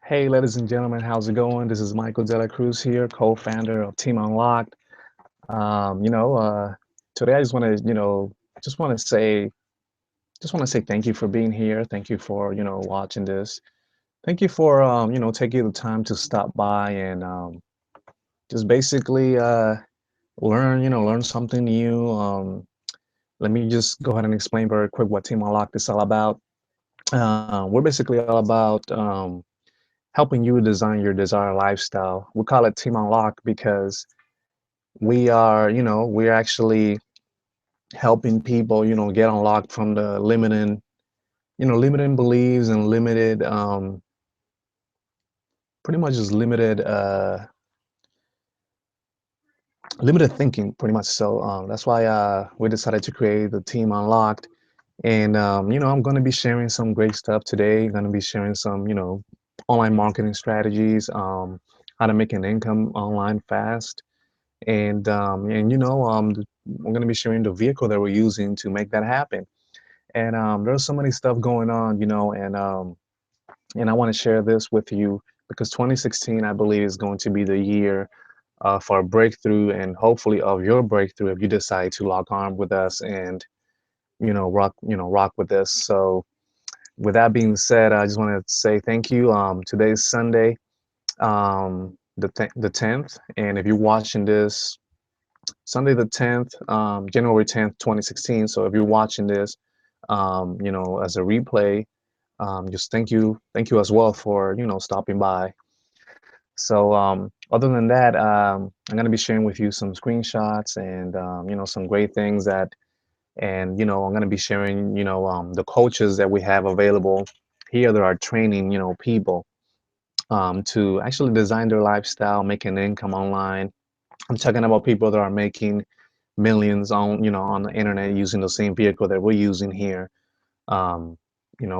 Hey, ladies and gentlemen, how's it going? This is Michael De La Cruz here, co-founder of Team Unlocked. Um, you know, uh, Today I just want to, just want to say, thank you for being here. Thank you for, watching this. Thank you for, taking the time to stop by and just basically learn something new. Let me just go ahead and explain very quick what Team Unlocked is all about. We're basically all about helping you design your desired lifestyle. We call it Team Unlock because we're actually helping people, get unlocked from the limiting beliefs and pretty much just limited thinking, pretty much. So that's why we decided to create the Team Unlocked. And, I'm going to be sharing some great stuff today. Going to be sharing some, online marketing strategies, how to make an income online fast. We're going to be sharing the vehicle that we're using to make that happen. And there's so many stuff going on, and I want to share this with you because 2016, I believe, is going to be the year for a breakthrough and hopefully of your breakthrough if you decide to lock arm with us and rock with this. So with that being said, I just want to say thank you. Today's Sunday, the 10th, and if you're watching this Sunday the 10th, January 10th, 2016. So if you're watching this, as a replay, just thank you as well for, stopping by. So other than that, I'm going to be sharing with you some screenshots and, some great things and, I'm going to be sharing, the coaches that we have available here that are training, people to actually design their lifestyle, make an income online. I'm talking about people that are making millions on the internet using the same vehicle that we're using here. Um,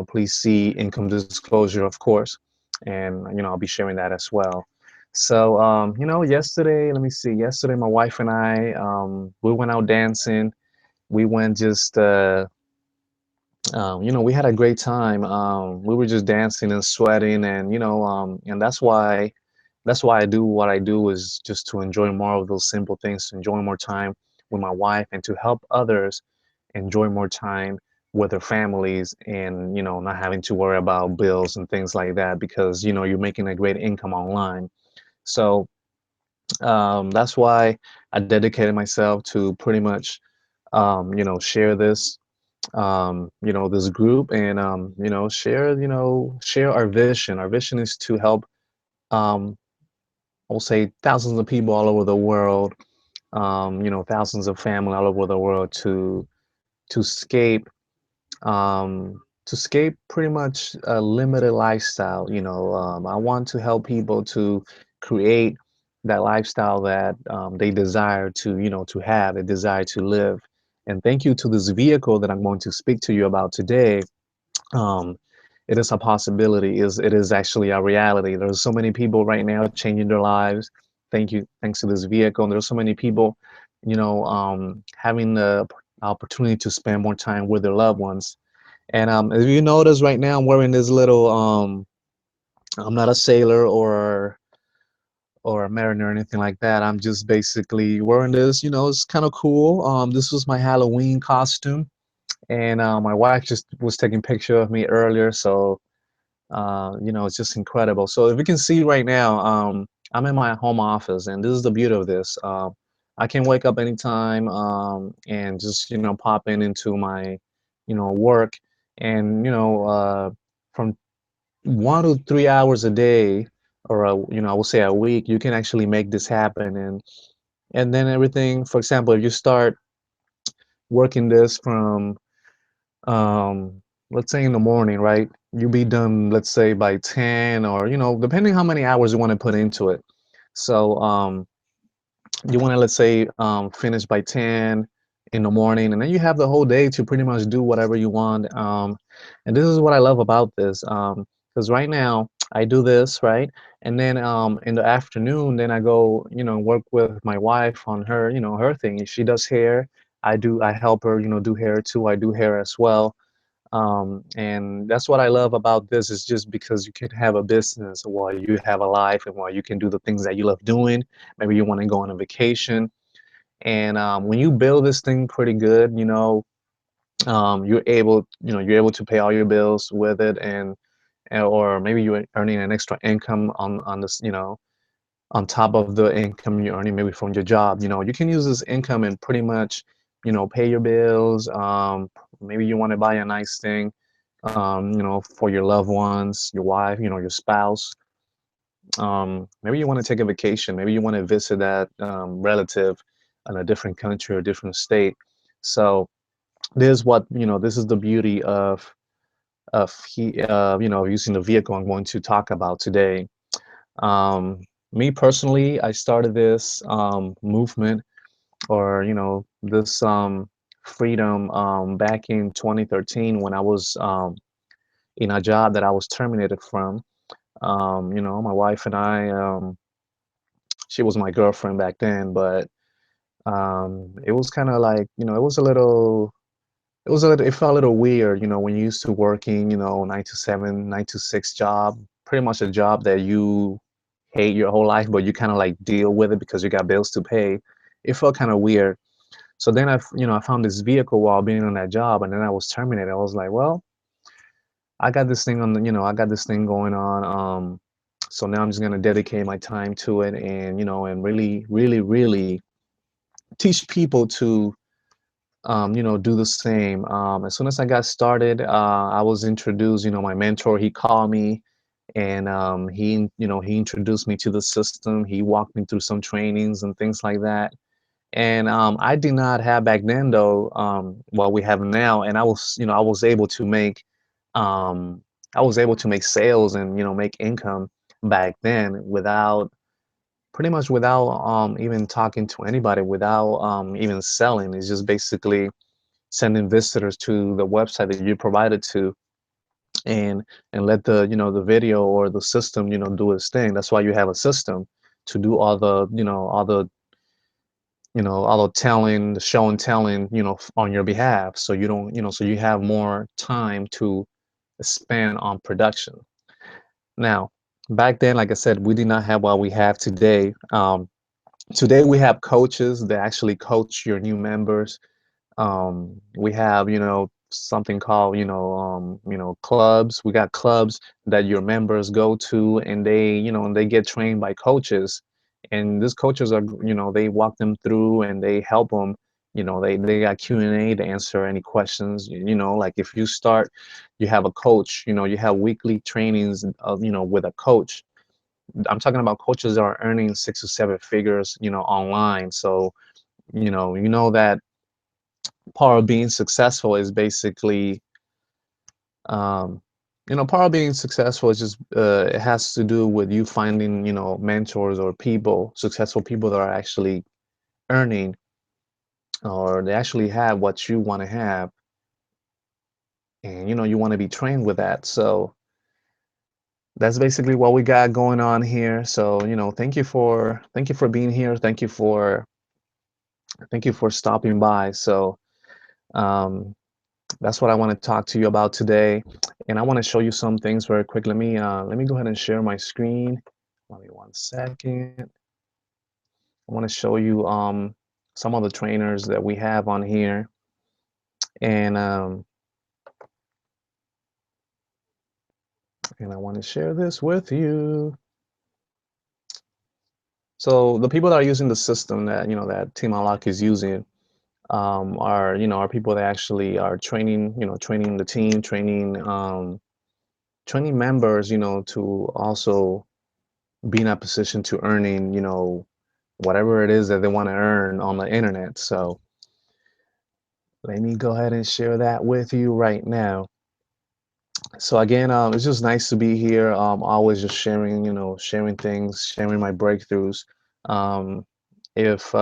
Please see income disclosure, of course, and I'll be sharing that as well. So yesterday, let me see. Yesterday, my wife and I we went out dancing. We went just we had a great time. We were just dancing and sweating, and and that's why I do what I do is just to enjoy more of those simple things, to enjoy more time with my wife, and to help others enjoy more time with their families, and not having to worry about bills and things like that because you're making a great income online. So that's why I dedicated myself to pretty much share this group and share our vision. Our vision is to help um, I'll say thousands of people all over the world, thousands of family all over the world to escape pretty much a limited lifestyle. I want to help people to create that lifestyle that they desire to, to have, they desire to live. And thank you to this vehicle that I'm going to speak to you about today. Um, it is a possibility. It is actually a reality. There's so many people right now changing their lives. Thanks to this vehicle. And there's so many people, having the opportunity to spend more time with their loved ones. And if you notice right now, I'm wearing this little. I'm not a sailor or a mariner or anything like that. I'm just basically wearing this. It's kind of cool. This was my Halloween costume, and my wife just was taking picture of me earlier. So it's just incredible. So if you can see right now, I'm in my home office, and this is the beauty of this. I can wake up anytime and just pop into my work, and from 1 to 3 hours a day, or I will say a week, you can actually make this happen, and then everything. For example, if you start working this from let's say in the morning, right? You'll be done, let's say by 10, or depending how many hours you want to put into it. So you want to, let's say, finish by 10 in the morning, and then you have the whole day to pretty much do whatever you want. And this is what I love about this, because right now I do this, right? And then in the afternoon, then I go, work with my wife on her, her thing. If she does hair, I help her, do hair too. I do hair as well. And that's what I love about this is just because you can have a business while you have a life and while you can do the things that you love doing. Maybe you want to go on a vacation. And when you build this thing pretty good, you're able to pay all your bills with it, or maybe you're earning an extra income on this, on top of the income you're earning maybe from your job. You can use this income and pretty much, pay your bills. Maybe you want to buy a nice thing, for your loved ones, your wife, your spouse. Maybe you want to take a vacation. Maybe you want to visit that relative in a different country or different state. So this is the beauty of using the vehicle I'm going to talk about today. Um, Me personally, I started this movement, or this freedom, back in 2013 when I was in a job that I was terminated from. My wife and I, she was my girlfriend back then, but it was kind of like, it felt a little weird, when you used to working, 9 to 7, 9 to 6 job, pretty much a job that you hate your whole life, but you kind of like deal with it because you got bills to pay. It felt kind of weird. So then I found this vehicle while being on that job, and then I was terminated. I was like, well, I got this thing I got this thing going on. So now I'm just gonna dedicate my time to it, and and really, really, really teach people to do the same. As soon as I got started, I was introduced, my mentor, he called me, and he introduced me to the system. He walked me through some trainings and things like that. And I did not have back then though, what we have now. And um, I was able to make sales and, make income back then without pretty much without even talking to anybody, without even selling. It's just basically sending visitors to the website that you provided to, and let the video or the system do its thing. That's why you have a system to do all the telling, the show and telling, on your behalf, so you don't, so you have more time to spend on production. Now, back then, like I said, we did not have what we have today. Today we have coaches that actually coach your new members. We have something called clubs. We got clubs that your members go to, and they get trained by coaches, and these coaches are, they walk them through and they help them. They got Q&A to answer any questions. Like if you start, you have a coach, you have weekly trainings of, with a coach. I'm talking about coaches that are earning 6 or 7 figures, online. So that part of being successful is basically, um, part of being successful is just, it has to do with you finding, mentors or people, successful people that are actually earning, or they actually have what you want to have, and you want to be trained with that. So that's basically what we got going on here. So thank you for being here. Thank you for stopping by. So um, that's what I want to talk to you about today. And I want to show you some things very quick. Let me go ahead and share my screen. Let me 1 second. I want to show you some of the trainers that we have on here. And I want to share this with you. So the people that are using the system that Team Unlock is using, are people that actually are training the team, training members, to also be in a position to earning, whatever it is that they want to earn on the internet. So let me go ahead and share that with you right now. So again, it's just nice to be here. Always just sharing, sharing things, sharing my breakthroughs. Um, if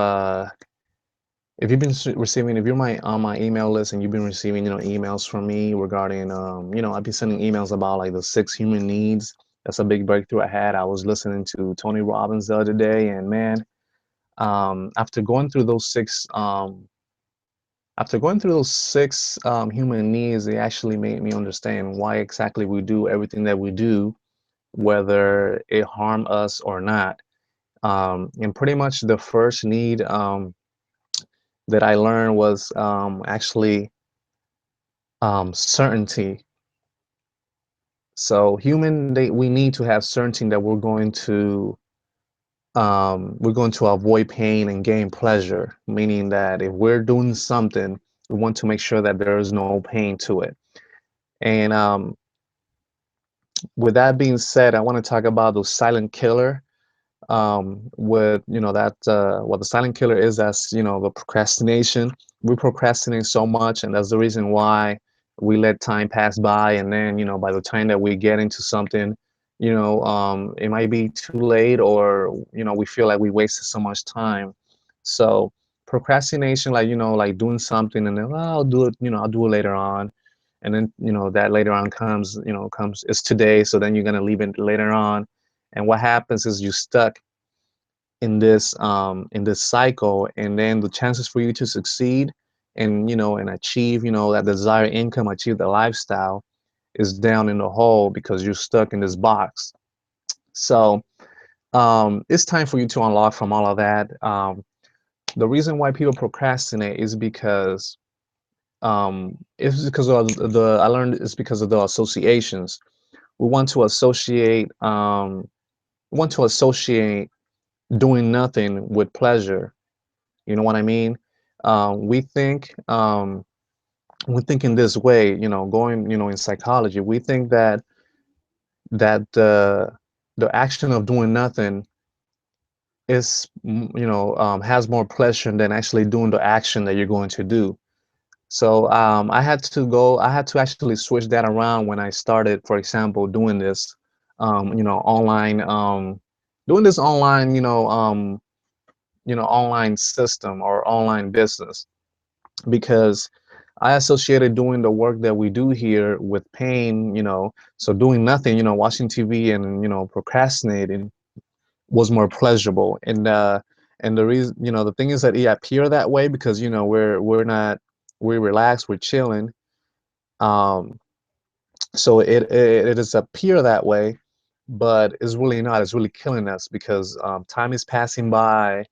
if you've been receiving, if you're my on my email list and you've been receiving, emails from me regarding, I've been sending emails about like the 6 human needs. That's a big breakthrough I had. I was listening to Tony Robbins the other day, and man, after going through those six After going through those six human needs, it actually made me understand why exactly we do everything that we do, whether it harm us or not. And pretty much the first need that I learned was actually certainty. So we need to have certainty that we're going to avoid pain and gain pleasure, meaning that if we're doing something, we want to make sure that there is no pain to it. And with that being said, I want to talk about the silent killer. With that what the silent killer is, that's the procrastination. We procrastinate so much, and that's the reason why we let time pass by, and then by the time that we get into something, it might be too late, or we feel like we wasted so much time. So procrastination, like like doing something and then, "Oh, I'll do it, I'll do it later on," and then that later on comes it's today, so then you're going to leave it later on. And what happens is you stuck in this cycle, and then the chances for you to succeed and and achieve that desired income, achieve the lifestyle, is down in the hole because you're stuck in this box. So it's time for you to unlock from all of that. The reason why people procrastinate is because of the I learned it's because of the associations. We want to associate we want to associate doing nothing with pleasure. You know what I mean? We think in this way, going, in psychology, we think that the action of doing nothing has more pleasure than actually doing the action that you're going to do. So I had to actually switch that around when I started, for example, doing this, online, doing this online, online system or online business, because I associated doing the work that we do here with pain. So doing nothing, watching TV and procrastinating was more pleasurable. And the reason, the thing is that it appear that way because we're relaxed, we're chilling. Um, so it is appear that way, but it's really not. It's really killing us because time is passing by,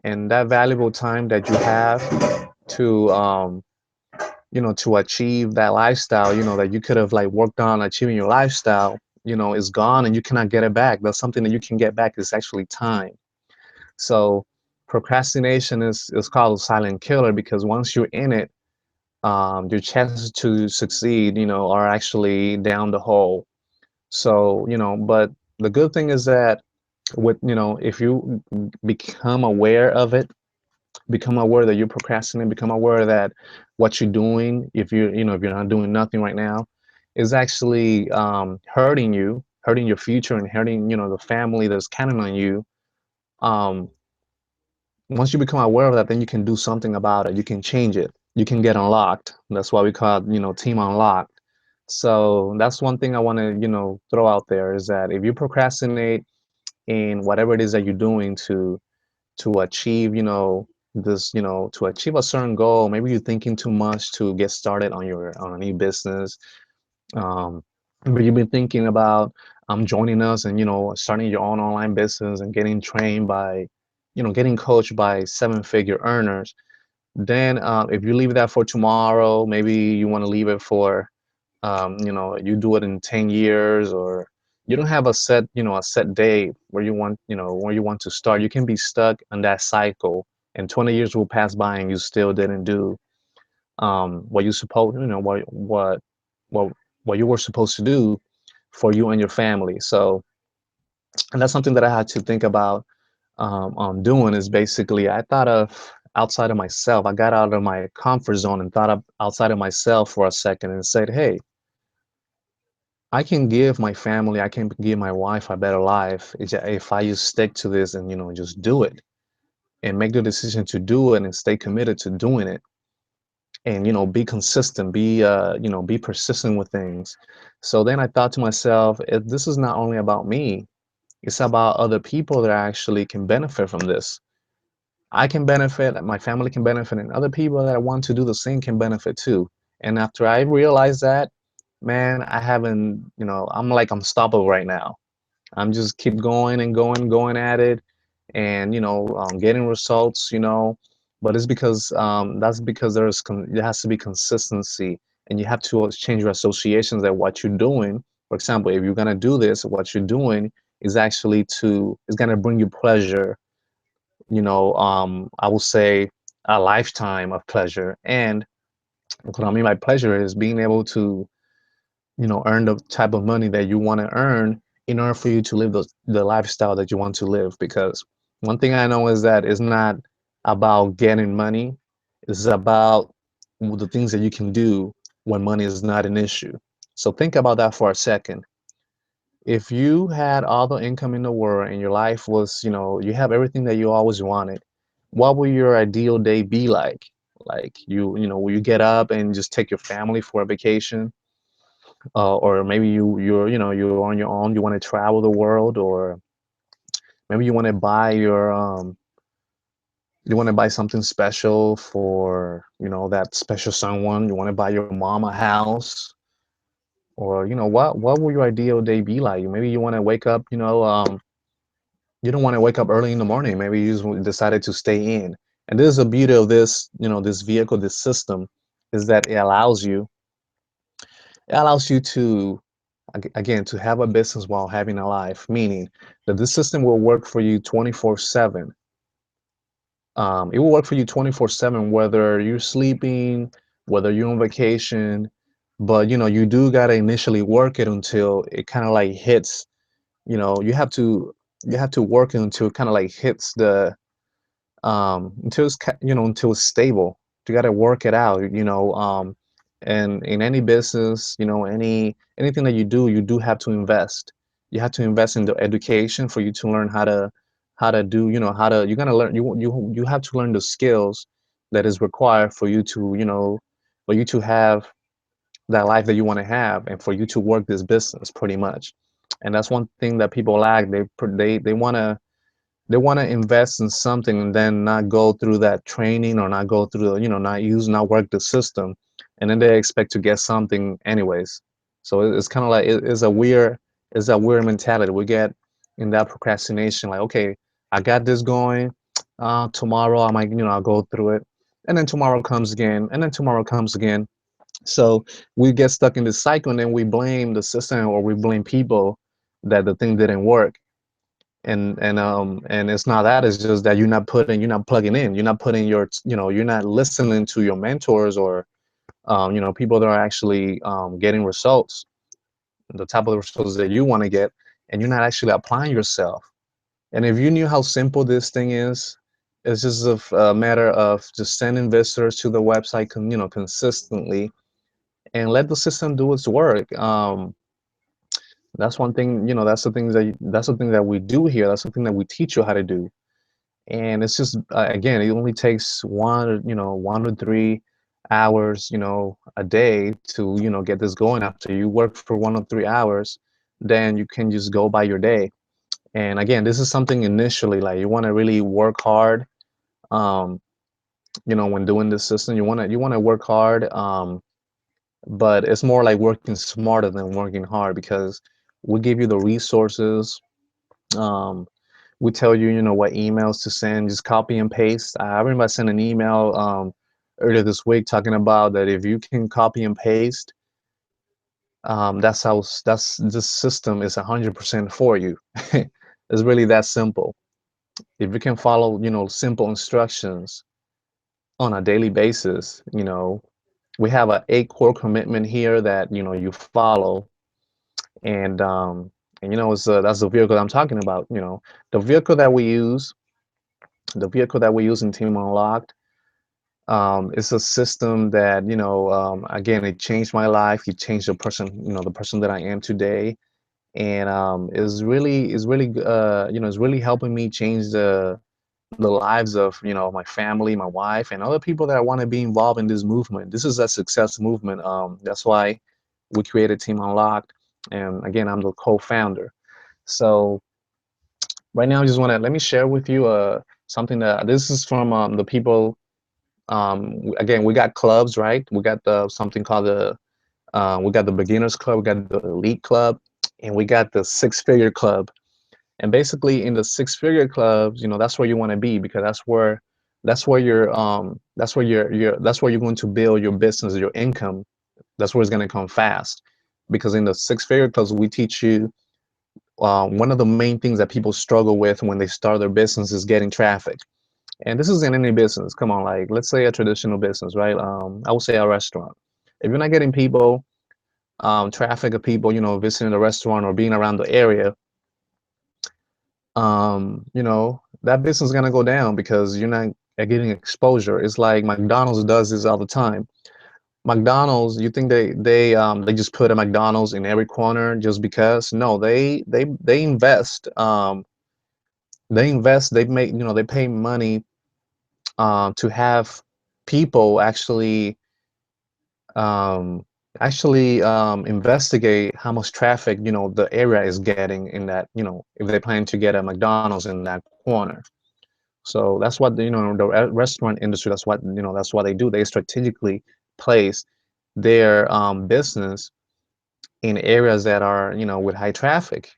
and that valuable time that you have to to achieve that lifestyle, that you could have like worked on achieving your lifestyle, is gone and you cannot get it back. That's something that you can get back, is actually time. So procrastination is called a silent killer because once you're in it, your chances to succeed, are actually down the hole. So, but the good thing is that if you become aware of it, become aware that you're procrastinating, become aware that what you're doing, if you're not doing nothing right now, is actually hurting you, hurting your future, and hurting the family that's counting on you. um, Once you become aware of that, then you can do something about it. You can change it. You can get unlocked. That's why we call it, team unlocked. So that's one thing I want to throw out there, is that if you procrastinate in whatever it is that you're doing to achieve, to achieve a certain goal. Maybe you're thinking too much to get started on a new business. Um, but you've been thinking about joining us and starting your own online business and getting trained by, getting coached by seven-figure earners. Then if you leave that for tomorrow, maybe you want to leave it for you do it in 10 years, or you don't have a set day where you want to start. You can be stuck in that cycle, and 20 years will pass by and you still didn't do what you supposed, what what you were supposed to do for you and your family. So, and that's something that I had to think about on doing, is basically I thought of outside of myself. I got out of my comfort zone and thought of outside of myself for a second and said, hey, I can give my family, I can give my wife a better life if I just stick to this and just do it and make the decision to do it and stay committed to doing it, and be consistent, be persistent with things. So then I thought to myself, this is not only about me, it's about other people that actually can benefit from this. I can benefit, my family can benefit, and other people that want to do the same can benefit too. And after I realized that, man, I haven't, I'm like unstoppable right now. I'm just keep going and going at it, and getting results. But it's because that's because there has to be consistency, and you have to change your associations that what you're doing. For example, if you're gonna do this, what you're doing is gonna bring you pleasure. I will say a lifetime of pleasure. And what I mean by pleasure is being able to earn the type of money that you want to earn in order for you to live the lifestyle that you want to live. Because one thing I know is that it's not about getting money, it's about the things that you can do when money is not an issue. So think about that for a second. If you had all the income in the world and your life was, you have everything that you always wanted, what would your ideal day be like? Like will you get up and just take your family for a vacation? Or maybe you're on your own, you want to travel the world, or maybe you want to buy something special for that special someone. You want to buy your mom a house, or what will your ideal day be like? Maybe you want to wake up, you don't want to wake up early in the morning. Maybe you just decided to stay in. And this is the beauty of this, this vehicle, this system, is that it allows you to, again, to have a business while having a life, meaning that this system will work for you 24/7. It will work for you 24/7, whether you're sleeping, whether you're on vacation. But you do gotta initially work it until it kind of like hits. You have to work it until it kind of like hits the until it's stable. You got to work it out, and in any business, anything that you do have to invest. You have to invest in the education for you to learn how to do, you're gonna learn, you have to learn the skills that is required for you to have that life that you want to have, and for you to work this business pretty much. And that's one thing that people lack. They want to invest in something and then not go through that training, or not go through not work the system, and then they expect to get something anyways. So it's kind of like it's a weird mentality we get in that procrastination. Like, okay, I got this going. Tomorrow I might, I'll go through it, and then tomorrow comes again, and then tomorrow comes again. So we get stuck in this cycle, and then we blame the system, or we blame people that the thing didn't work. And it's not that. It's just that you're not plugging in. You're not putting you're not listening to your mentors, or people that are actually getting results, the type of results that you want to get, and you're not actually applying yourself. And if you knew how simple this thing is, it's just a matter of just sending visitors to the website consistently, and let the system do its work. That's one thing. That's the thing that we do here. That's the thing that we teach you how to do. And it's just, again, it only takes 1 to 3 hours a day to get this going. After you work for 1 or 3 hours, then you can just go by your day. And again, this is something initially, like, you want to really work hard. um when doing this system, you want to work hard. But it's more like working smarter than working hard, because we give you the resources. um we tell you, what emails to send. Just copy and paste. I remember I sent an email earlier this week talking about that if you can copy and paste, that's this system is 100% for you. It's really that simple. If you can follow, simple instructions on a daily basis, we have a 8 core commitment here that you follow. And that's the vehicle I'm talking about. The vehicle that we use the vehicle that we use in Team Unlocked. It's a system that, again, it changed my life. It changed the person that I am today, and is really helping me change the lives of my family, my wife, and other people that want to be involved in this movement. This is a success movement. That's why we created Team Unlocked, and again, I'm the co-founder. So right now, I just want to let me share with you something that this is from the people. Again, we got clubs, right? We got the something called the we got the beginners club, we got the elite club, and we got the six-figure club. And basically, in the six-figure clubs, that's where you want to be, because that's where you're going to build your business, your income. That's where it's going to come fast. Because in the six-figure clubs, we teach you one of the main things that people struggle with when they start their business is getting traffic. And this is in any business. Come on, like let's say a traditional business, right? I would say a restaurant. If you're not getting people, traffic of people, visiting the restaurant or being around the area, that business is gonna go down because you're not getting exposure. It's like McDonald's does this all the time. McDonald's, you think they just put a McDonald's in every corner just because? No, they invest. They invest. They make they pay money to have people um, investigate how much traffic the area is getting in that if they plan to get a McDonald's in that corner. So that's what the restaurant industry. That's what they do. They strategically place their business in areas that are with high traffic.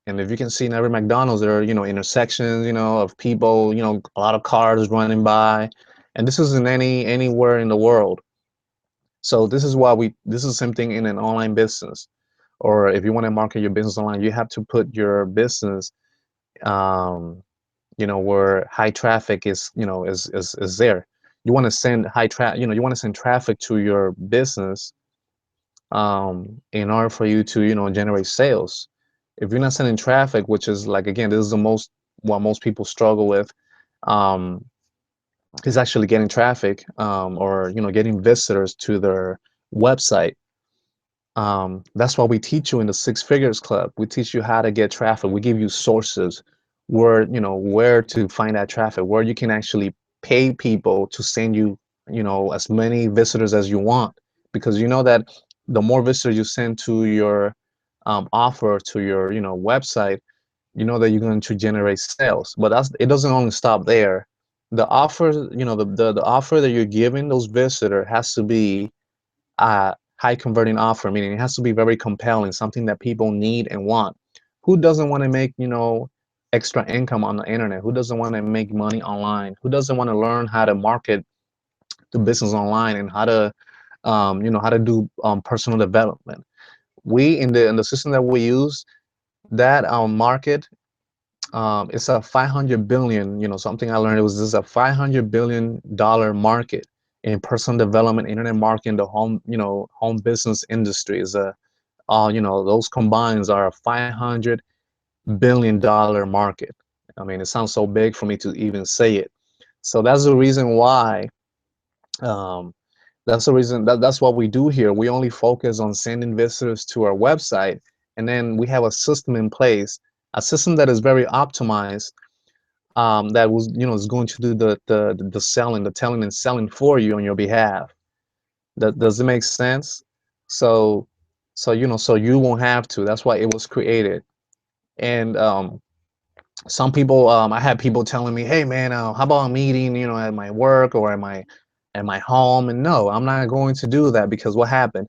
And if you can see in every McDonald's, there are intersections of people, a lot of cars running by, and this isn't anywhere in the world. So this is the same thing in an online business, or if you want to market your business online, you have to put your business um, where high traffic is there. You want to send high traffic, you want to send traffic to your business in order for you to generate sales. If you're not sending traffic, which is like, again, this is the most what most people struggle with, um, is actually getting traffic, or getting visitors to their website. That's why we teach you in the Six Figures Club. We teach you how to get traffic. We give you sources where to find that traffic, where you can actually pay people to send you as many visitors as you want, because you know that the more visitors you send to your offer, to your website, you know that you're going to generate sales. But it doesn't only stop there. The offer, the offer that you're giving those visitors has to be a high converting offer, meaning it has to be very compelling, something that people need and want. Who doesn't want to make extra income on the internet? Who doesn't want to make money online? Who doesn't want to learn how to market the business online, and how to how to do personal development? We in the system that we use, that market, it's a 500 billion, something I learned, it was this a $500 billion market in personal development, internet marketing, the home, home business industry is those combines are a $500 billion market. I mean, it sounds so big for me to even say it. So that's the reason why, um, that's what we do here. We only focus on sending visitors to our website, and then we have a system in place, a system that is very optimized, that was is going to do the selling, the telling and selling for you on your behalf. That does it make sense? So so you won't have to. That's why it was created. And some people, I had people telling me, hey man, how about a meeting at my work or at my home? And no, I'm not going to do that, because what happened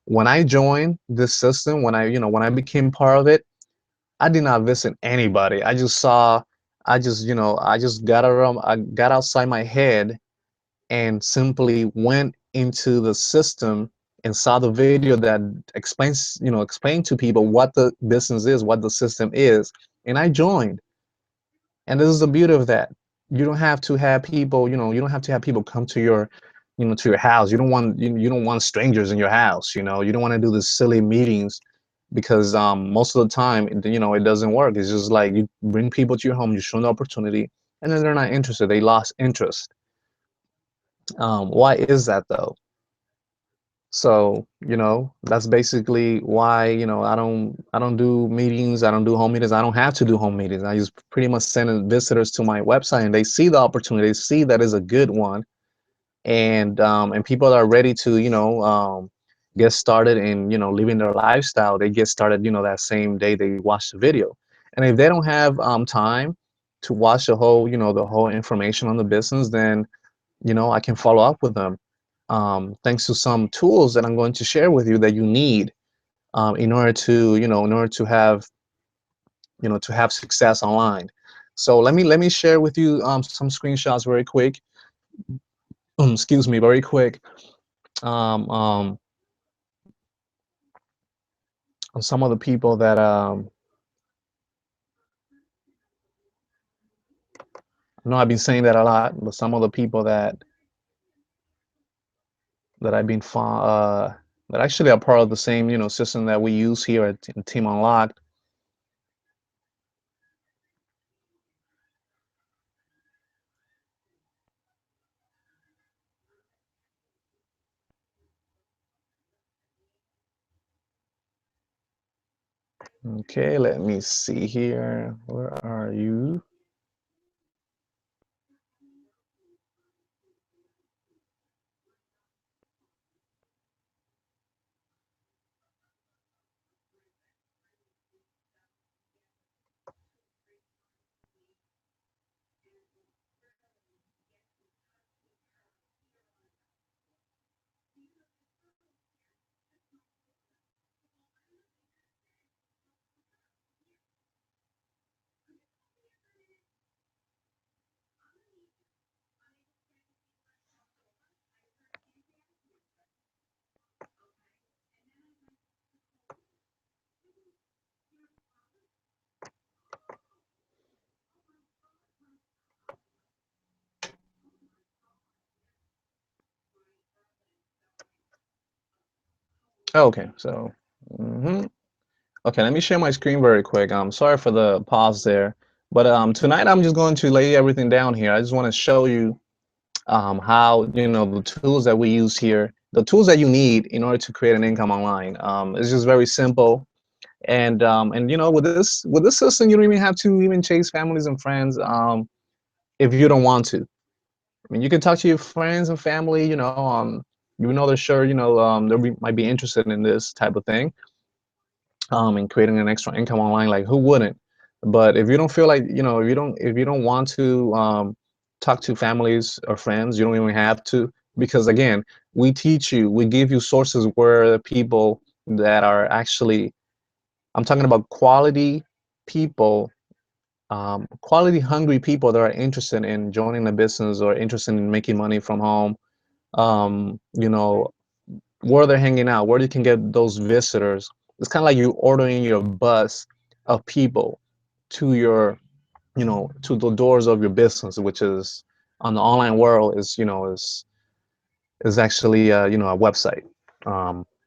when I joined this system, when I became part of it, I did not visit anybody. I just saw, I just I got outside my head and simply went into the system and saw the video that explained to people what the business is, what the system is, and I joined. And this is the beauty of that. You don't have to have people, you don't have to have people come to your, to your house. You don't want strangers in your house. You don't want to do the silly meetings, because most of the time, it doesn't work. It's just like you bring people to your home, you show them the opportunity, and then they're not interested. They lost interest. Why is that though? So, that's basically why, I don't do meetings, I don't do home meetings, I don't have to do home meetings. I just pretty much send visitors to my website, and they see the opportunity, they see that is a good one, and people are ready to, get started in, living their lifestyle. They get started, that same day they watch the video. And if they don't have time to watch the whole, the whole information on the business, then, I can follow up with them. Thanks to some tools that I'm going to share with you that you need in order to, in order to have success online. So let me share with you some screenshots very quick. Excuse me, very quick. Um, um, on some of the people that I know I've been saying that a lot, but some of the people that I've been that actually are part of the same system that we use here at Team Unlocked. Okay, let me see here. Where are you? Okay, so okay, let me share my screen very quick. I'm sorry for the pause there, but tonight I'm just going to lay everything down here. I just want to show you how the tools that we use here, the tools that you need in order to create an income online. It's just very simple, and with this system, you don't even have to even chase families and friends if you don't want to. I mean, you can talk to your friends and family, they're sure, might be interested in this type of thing, and creating an extra income online. Like, who wouldn't? But if you don't feel like, if you don't want to talk to families or friends, you don't even have to, because again, we give you sources where the people that are actually, I'm talking about quality people, quality hungry people that are interested in joining the business or interested in making money from home. um, you know where they're hanging out, where you can get those visitors. It's kind of like you ordering your bus of people to your, to the doors of your business, which is on the online world is actually a website.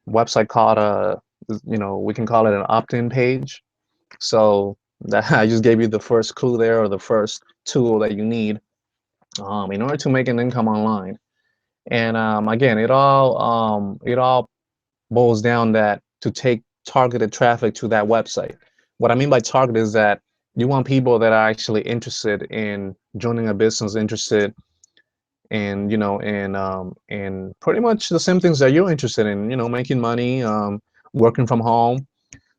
Website called we can call it an opt-in page. So that I just gave you the first clue there, or the first tool that you need in order to make an income online. And again, it all boils down that to take targeted traffic to that website. What I mean by target is that you want people that are actually interested in joining a business, interested in, in pretty much the same things that you're interested in, making money, working from home.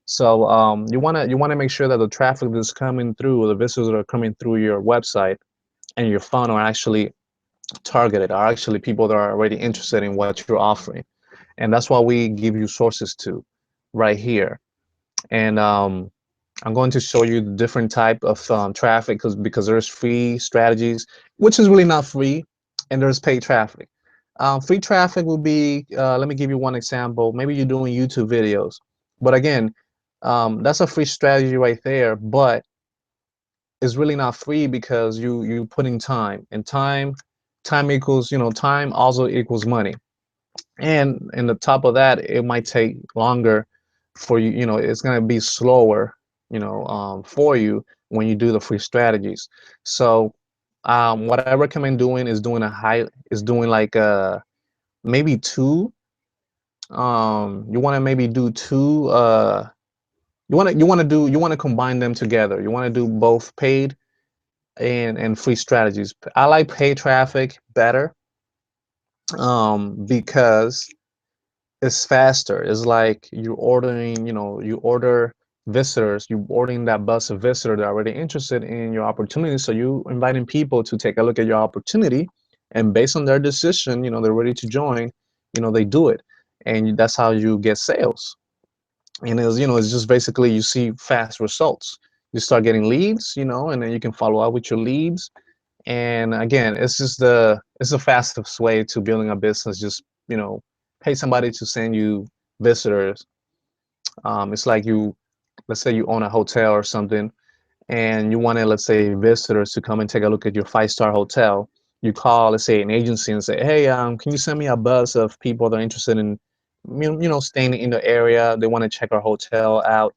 So you wanna make sure that the traffic that's coming through, the visitors that are coming through your website and your funnel are actually targeted, are actually people that are already interested in what you're offering. And that's why we give you sources to right here. And I'm going to show you the different type of traffic, because there's free strategies, which is really not free, and there's paid traffic. Free traffic will be, let me give you one example. Maybe you're doing YouTube videos, but again, that's a free strategy right there, but it's really not free, because you putting time, and time equals, time also equals money. And the top of that, it might take longer for you, it's going to be slower, for you when you do the free strategies. So what I recommend doing is doing like maybe two. You want to maybe do two. You want to combine them together. You want to do both paid and free strategies. I like paid traffic better, because it's faster. It's like you order visitors, you boarding that bus of visitors that are already interested in your opportunity. So you inviting people to take a look at your opportunity, and based on their decision, they're ready to join, they do it. And that's how you get sales. And it's just basically you see fast results. You start getting leads, and then you can follow up with your leads. And again, it's the fastest way to building a business. Just, pay somebody to send you visitors. It's like let's say you own a hotel or something, and you wanted, let's say, visitors to come and take a look at your five-star hotel. You call, let's say, an agency and say, hey, can you send me a bus of people that are interested in, staying in the area? They want to check our hotel out.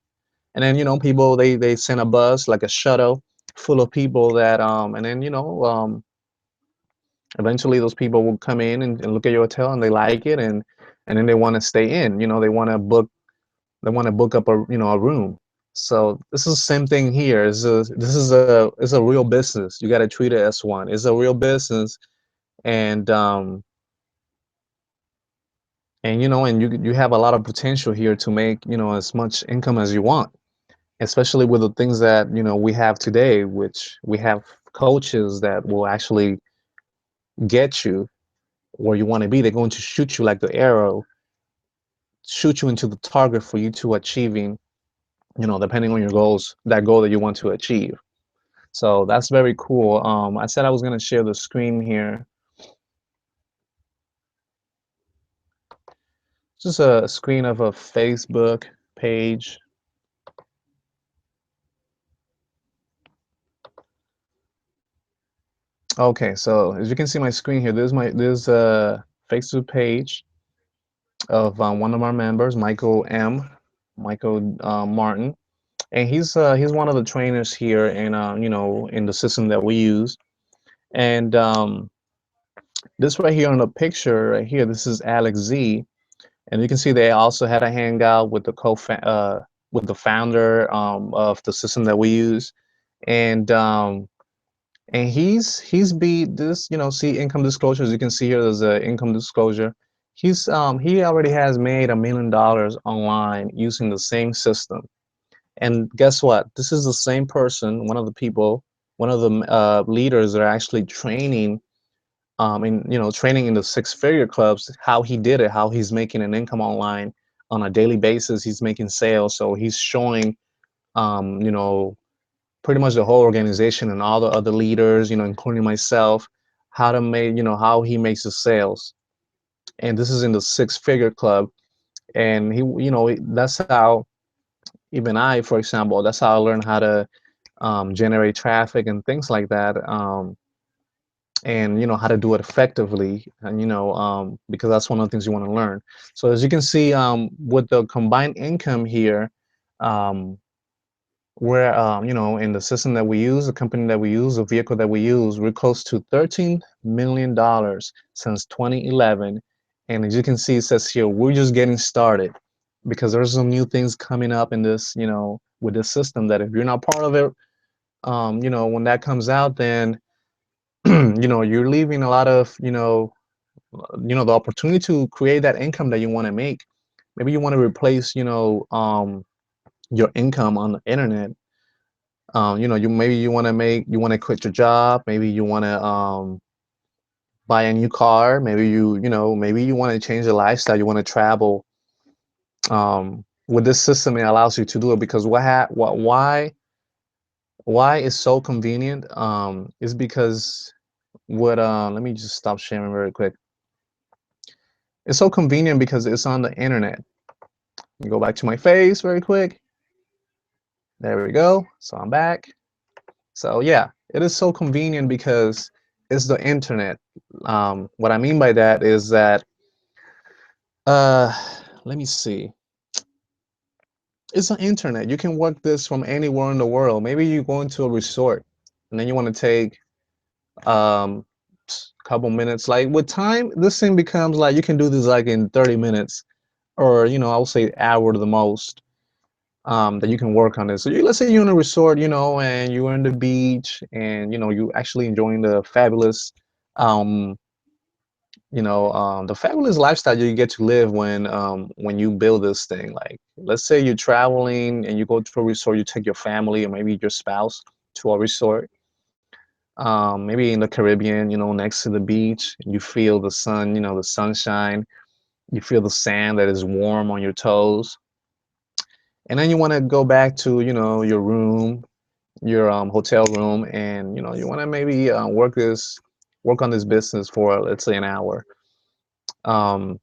And then, people, they send a bus, like a shuttle full of people that, and then, eventually those people will come in and look at your hotel, and they like it, and then they want to stay in, they want to book up a room. So this is the same thing here. This is a real business. You got to treat it as one. It's a real business, and and you have a lot of potential here to make as much income as you want, especially with the things that we have today, which we have coaches that will actually get you where you want to be. They're going to shoot you like the arrow, shoot you into the target for you to achieving, depending on your goals, that goal that you want to achieve. So that's very cool. I said I was going to share the screen here. Just a screen of a Facebook page. Okay, so as you can see my screen here, there's a Facebook page of one of our members, Michael Martin, and he's one of the trainers here in the system that we use. And this right here on the picture right here, this is Alex Z. And you can see they also had a hangout with with the founder of the system that we use, and he's beat this. See income disclosures. You can see here there's an income disclosure. He already has made $1 million online using the same system. And guess what? This is the same person, one of the people, one of the leaders that are actually training training in the six-figure clubs, how he did it, how he's making an income online on a daily basis. He's making sales. So he's showing, pretty much the whole organization and all the other leaders, including myself, how to make, how he makes the sales. And this is in the six-figure club. And that's how even I, for example, that's how I learned how to generate traffic and things like that. And how to do it effectively, and because that's one of the things you want to learn. So as you can see, with the combined income here, we're in the system that we use, the company that we use, the vehicle that we use, we're close to $13 million since 2011. And as you can see, it says here we're just getting started, because there's some new things coming up in this, with this system, that if you're not part of it, when that comes out, then you're leaving a lot of, the opportunity to create that income that you want to make. Maybe you want to replace, your income on the internet. Maybe you want to quit your job. Maybe you want to buy a new car. Maybe maybe you want to change your lifestyle. You want to travel. With this system, it allows you to do it, because why is so convenient? Is because what let me just stop sharing very quick. It's so convenient because it's on the internet. You go back to my face very quick. There we go. So I'm back. So yeah, it is so convenient because it's the internet. What I mean by that is that, uh, let me see. It's the internet. You can work this from anywhere in the world. Maybe you go into a resort and then you want to take um, a couple minutes. Like with time, this thing becomes like you can do this like in 30 minutes, or I would say hour the most. That you can work on it. So let's say you're in a resort, and you're on the beach, and you actually enjoying the fabulous, um, the fabulous lifestyle you get to live when you build this thing. Like, let's say you're traveling and you go to a resort, you take your family or maybe your spouse to a resort, maybe in the Caribbean, next to the beach. You feel the sun, the sunshine. You feel the sand that is warm on your toes. And then you want to go back to, your room, your hotel room, and you want to maybe work on this business for, let's say, an hour. Um,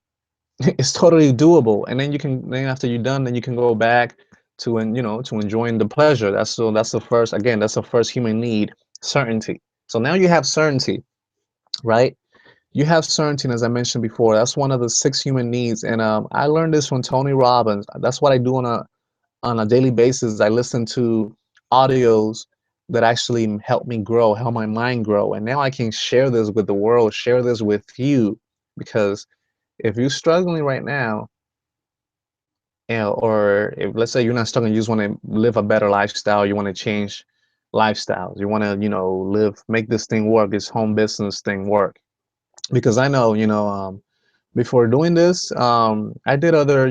it's totally doable. And then after you're done, then you can go back to enjoying the pleasure. That's the first, again, that's the first human need, certainty. So now you have certainty, right? You have certainty, and as I mentioned before, that's one of the six human needs. And I learned this from Tony Robbins. That's what I do on a daily basis. I listen to audios that actually help me grow, help my mind grow. And now I can share this with the world, share this with you, because if you're struggling right now, or if, let's say, you're not struggling, you just want to live a better lifestyle, you want to change lifestyles, you want to, make this thing work, this home business thing work. Because I know, before doing this, I did other,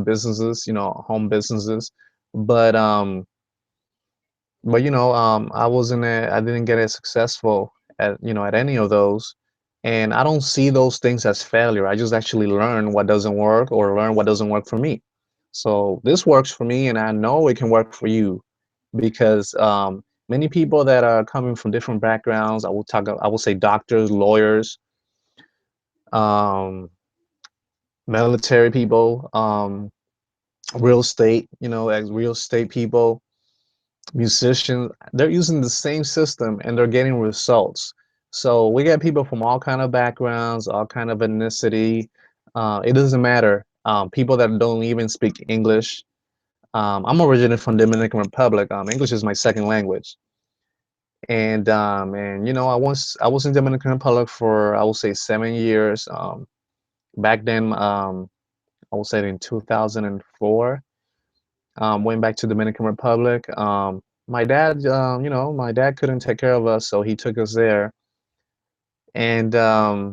businesses, home businesses, but I didn't get as successful at any of those. And I don't see those things as failure. I just actually learn what doesn't work or learn what doesn't work for me. So this works for me, and I know it can work for you, because many people that are coming from different backgrounds, I will say doctors, lawyers, um, military people, real estate, as real estate people, musicians, they're using the same system and they're getting results. So we get people from all kind of backgrounds, all kind of ethnicity. It doesn't matter. People that don't even speak English. I'm originally from Dominican Republic. English is my second language. And I was in Dominican Republic for, I will say, 7 years. Back then, I will say in 2004. Went back to Dominican Republic. My dad couldn't take care of us, so he took us there. And I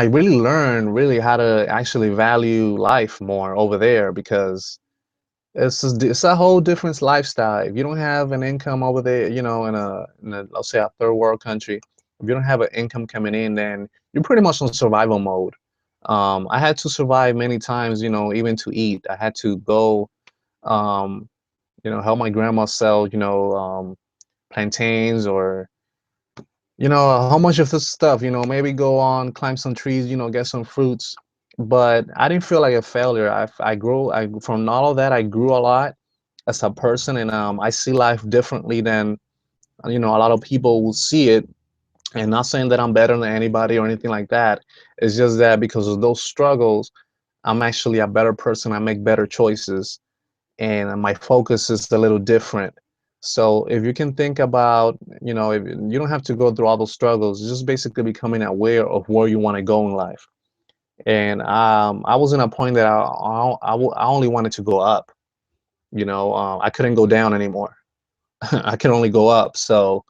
really learned really how to actually value life more over there, because it's a whole different lifestyle. If you don't have an income over there, in a let's say a third world country, if you don't have an income coming in, then you're pretty much on survival mode. I had to survive many times, even to eat. I had to go um, help my grandma sell, plantains, or, a whole bunch of this stuff, maybe go on, climb some trees, get some fruits. But I didn't feel like a failure. From all of that, I grew a lot as a person, and I see life differently than, a lot of people will see it. And not saying that I'm better than anybody or anything like that. It's just that because of those struggles, I'm actually a better person. I make better choices, and my focus is a little different. So if you can think about, if you don't have to go through all those struggles, it's just basically becoming aware of where you want to go in life. And I was in a point that I only wanted to go up. I couldn't go down anymore. I could only go up. So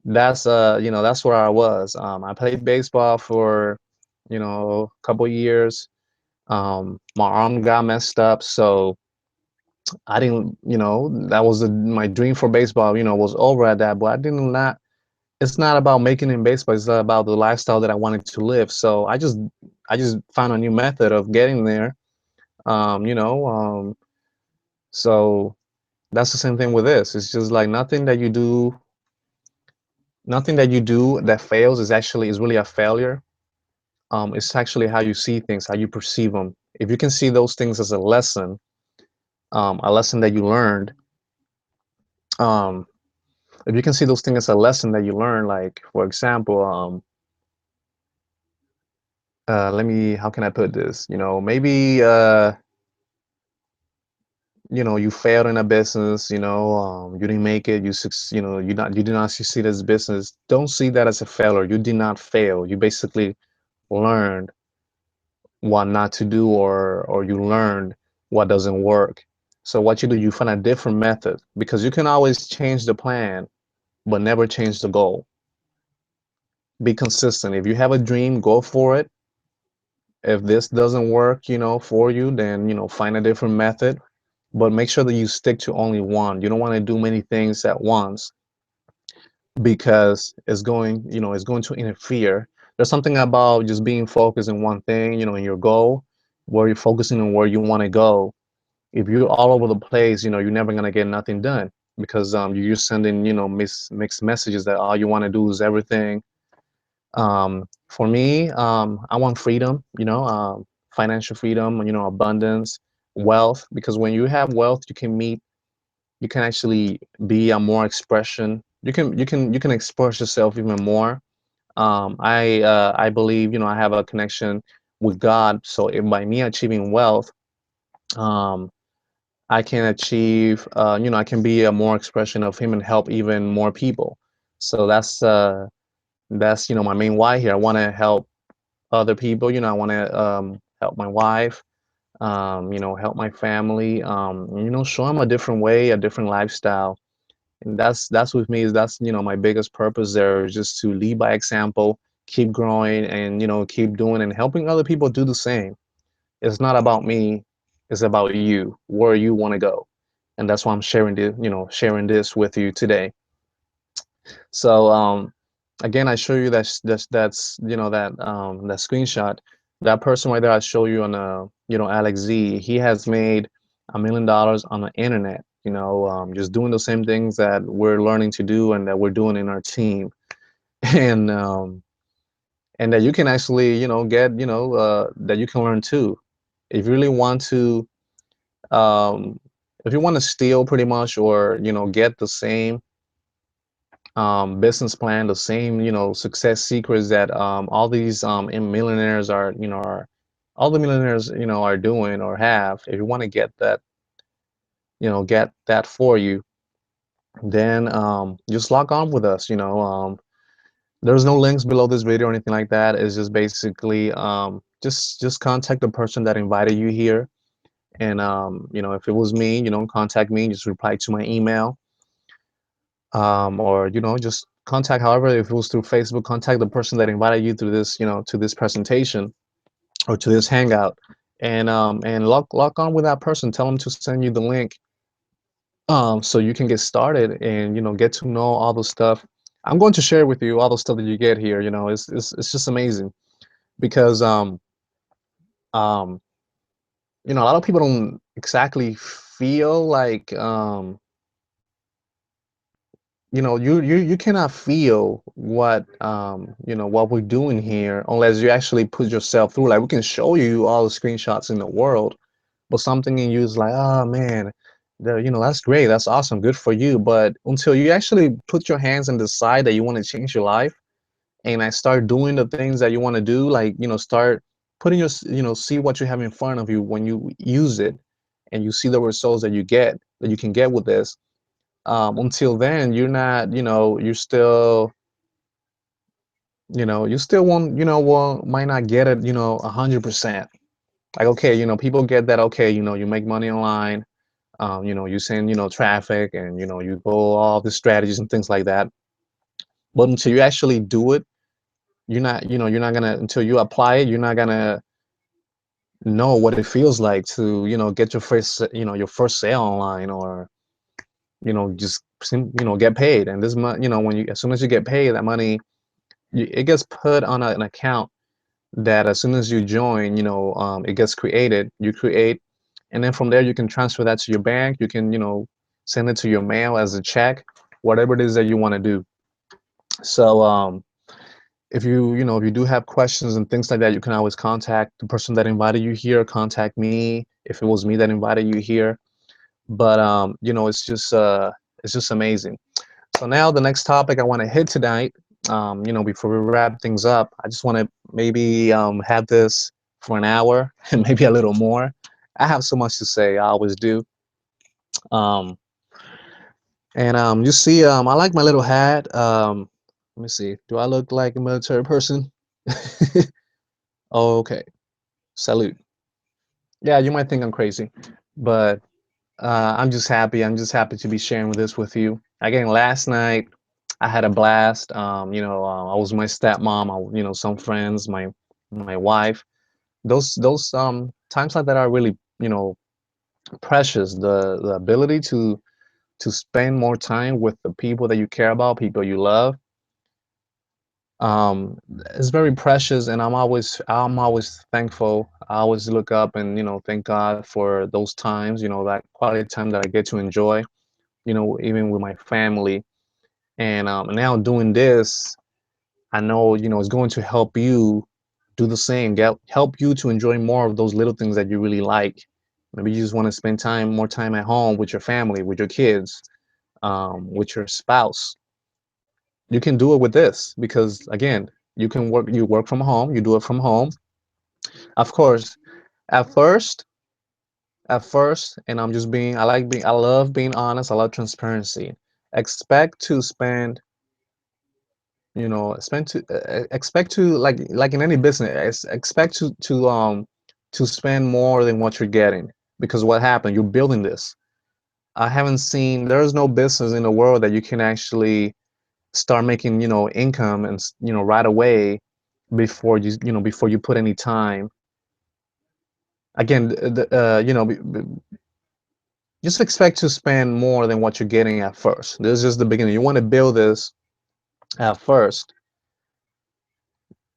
that's where I was. I played baseball for a couple years. My arm got messed up, so I didn't, that was my dream for baseball, was over at that. But I didn't not, it's not about making it in baseball. It's about the lifestyle that I wanted to live. So I just found a new method of getting there. Um, you know, um, so that's the same thing with this. It's just like nothing that you do that fails is really a failure. It's actually how you see things, how you perceive them. If you can see those things as a lesson that you learned, um, if you can see those things as a lesson that you learn, like, for example, how can I put this? Maybe, you failed in a business, you didn't make it, you did not succeed as a business. Don't see that as a failure. You did not fail. You basically learned what not to do, or you learned what doesn't work. So what you do, you find a different method, because you can always change the plan, but never change the goal. be consistent. If you have a dream, go for it. If this doesn't work, for you, then, find a different method. But make sure that you stick to only one. You don't want to do many things at once because it's going to interfere. There's something about just being focused in one thing, in your goal, where you're focusing on where you want to go. If you're all over the place, you're never gonna get nothing done because you're just sending, mixed messages that all you want to do is everything. For me, I want freedom, financial freedom, abundance, wealth, because when you have wealth, you can actually be a more expression. You can express yourself even more. I believe, I have a connection with God. So if by me achieving wealth, um, I can achieve, I can be a more expression of Him and help even more people. So that's my main why here. I want to help other people. I want to help my wife. Help my family. Show them a different way, a different lifestyle. And that's with me is that's my biggest purpose there is just to lead by example, keep growing, and keep doing and helping other people do the same. It's not about me, it's about you, where you want to go. And that's why I'm sharing this with you today. So again, I show you that's that screenshot. That person right there I show you on Alex Z, he has made $1 million on the internet, just doing the same things that we're learning to do and that we're doing in our team. And and that you can actually, get, that you can learn too. If you really want to um if you want to steal pretty much or get the same business plan, the same success secrets that all these millionaires are all the millionaires are doing or have. If you want to get that, get that for you, then just log on with us. There's no links below this video or anything like that. It's just basically just contact the person that invited you here. And if it was me, contact me, just reply to my email. Or just contact, however, if it was through Facebook, contact the person that invited you to this to this presentation or to this hangout, and log on with that person. Tell them to send you the link, so you can get started and get to know all the stuff. I'm going to share with you all the stuff that you get here. It's just amazing because um a lot of people don't exactly feel like you cannot feel what we're doing here unless you actually put yourself through. Like, we can show you all the screenshots in the world, but something in you is like, oh man, that's great, that's awesome, good for you. But until you actually put your hands and decide that you want to change your life, and I start doing the things that you want to do, like start putting see what you have in front of you when you use it, and you see the results that you can get with this. Until then, you're not, you're still, you still won't, might not get it, 100%. Like, okay, people get that, okay, you make money online, you send, traffic, and, you go all the strategies and things like that. But until you actually do it, you're not gonna, until you apply it, you're not gonna know what it feels like to, get your first sale online, or, just, get paid. And this month, when you, as soon as you get paid, that money, it gets put on an account that as soon as you join, it gets created. You create, and then from there you can transfer that to your bank. You can, send it to your mail as a check, whatever it is that you want to do. So if you do have questions and things like that, you can always contact the person that invited you here. Contact me if it was me that invited you here. But it's just amazing. So now the next topic I want to hit tonight, before we wrap things up, I just want to maybe have this for an hour and maybe a little more. I have so much to say. I always do. Um, and you see, I like my little hat. Let me see. Do I look like a military person? Okay. Salute. Yeah, you might think I'm crazy, but I'm just happy. I'm just happy to be sharing this with you. Again, last night I had a blast. I was my stepmom, some friends, my wife. Those times like that are really, precious. The ability to spend more time with the people that you care about, people you love, um, is very precious, and I'm always thankful. I always look up and thank God for those times, that quality time that I get to enjoy, even with my family. And now doing this, I know, it's going to help you do the same, help you to enjoy more of those little things that you really like. Maybe you just want to spend more time at home with your family, with your kids, with your spouse. You can do it with this because again, you work from home, you do it from home. Of course, at first, and I love being honest, I love transparency. Expect to spend expect to like in any business, expect to spend more than what you're getting, because what happened, you're building this. I haven't seen There's no business in the world that you can actually start making income and right away, before you put any time. Again, just expect to spend more than what you're getting at first. This is just the beginning. You want to build this at first.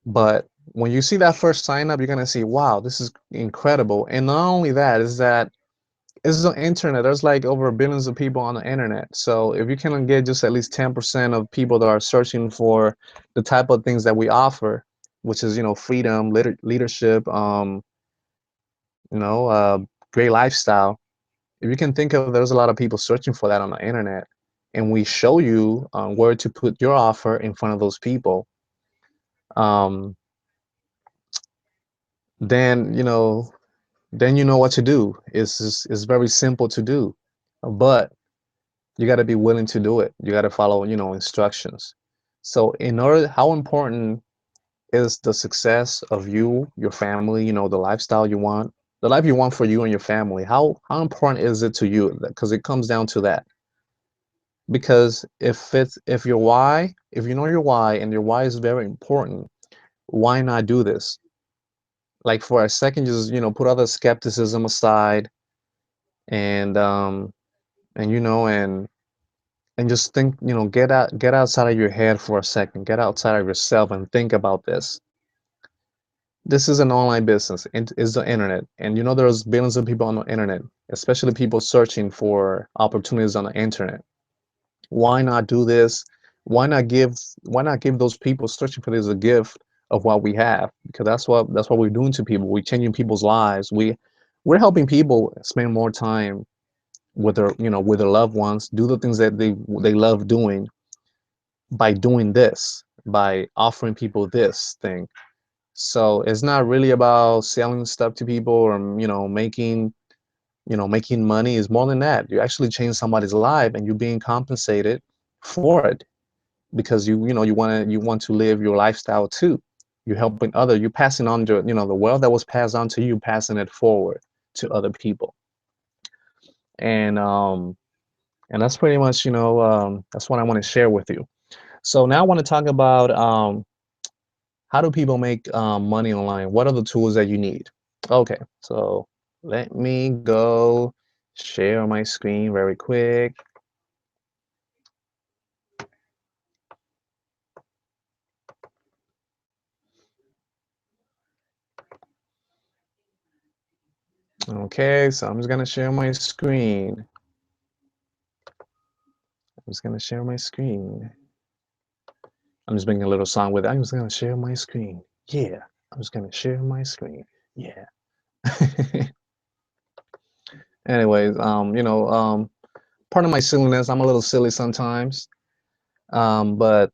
But when you see that first sign up, you're gonna see, wow, this is incredible. And not only that, is that it's the internet. There's like over billions of people on the internet. So if you can get just at least 10% of people that are searching for the type of things that we offer, which is freedom, leadership, you know, uh, great lifestyle. If you can think of, there's a lot of people searching for that on the internet, and we show you where to put your offer in front of those people. Um, then what to do. It's very simple to do, but you got to be willing to do it. You got to follow, instructions. So how important is the success of you, your family, the lifestyle you want, the life you want for you and your family? How important is it to you? Because it comes down to that. Because if you know your why, and your why is very important, why not do this? Like for a second, just put all the skepticism aside, and and you know and just think, get outside of your head for a second, get outside of yourself and think about this. This is an online business. It is the internet, and there's billions of people on the internet, especially people searching for opportunities on the internet. Why not do this? Why not give those people searching for this a gift of what we have? Because that's what we're doing to people. We're changing people's lives. We're helping people spend more time with their loved ones, do the things that they love doing, by doing this, by offering people this thing. So it's not really about selling stuff to people, or making money. Is more than that. You actually change somebody's life, and you're being compensated for it, because you want to live your lifestyle too. You're helping you're passing on the wealth that was passed on to you, passing it forward to other people. And that's pretty much, that's what I want to share with you. So now I want to talk about, how do people make money online? What are the tools that you need? Okay, so let me go share my screen very quick. Okay, so I'm just gonna share my screen. I'm just gonna share my screen. I'm just making a little song with it. I'm just gonna share my screen. Yeah, I'm just gonna share my screen. Yeah. Anyways, part of my silliness, I'm a little silly sometimes. But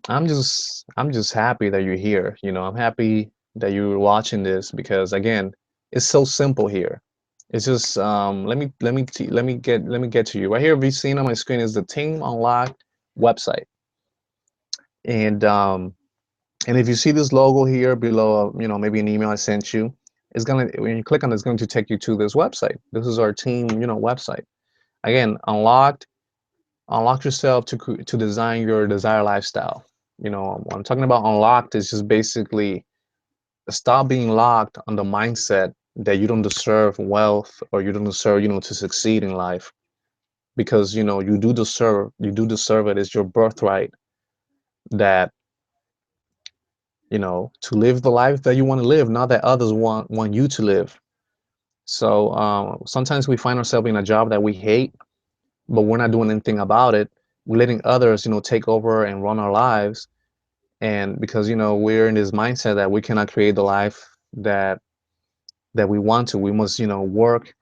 I'm just happy that you're here. I'm happy that you're watching this, because again, it's so simple here. It's just let me get to you right here. Have you seen on my screen is the Team Unlocked website, and if you see this logo here below, maybe an email I sent you, when you click on it, it's going to take you to this website. This is our team, website. Again, Unlocked. Unlock yourself to design your desired lifestyle. When I'm talking about unlocked, it's just basically stop being locked on the mindset that you don't deserve wealth or you don't deserve, to succeed in life. Because, you do deserve it. It's your birthright that, to live the life that you want to live, not that others want you to live. So sometimes we find ourselves in a job that we hate, but we're not doing anything about it. We're letting others, take over and run our lives. And because, we're in this mindset that we cannot create the life that we want to, we must, work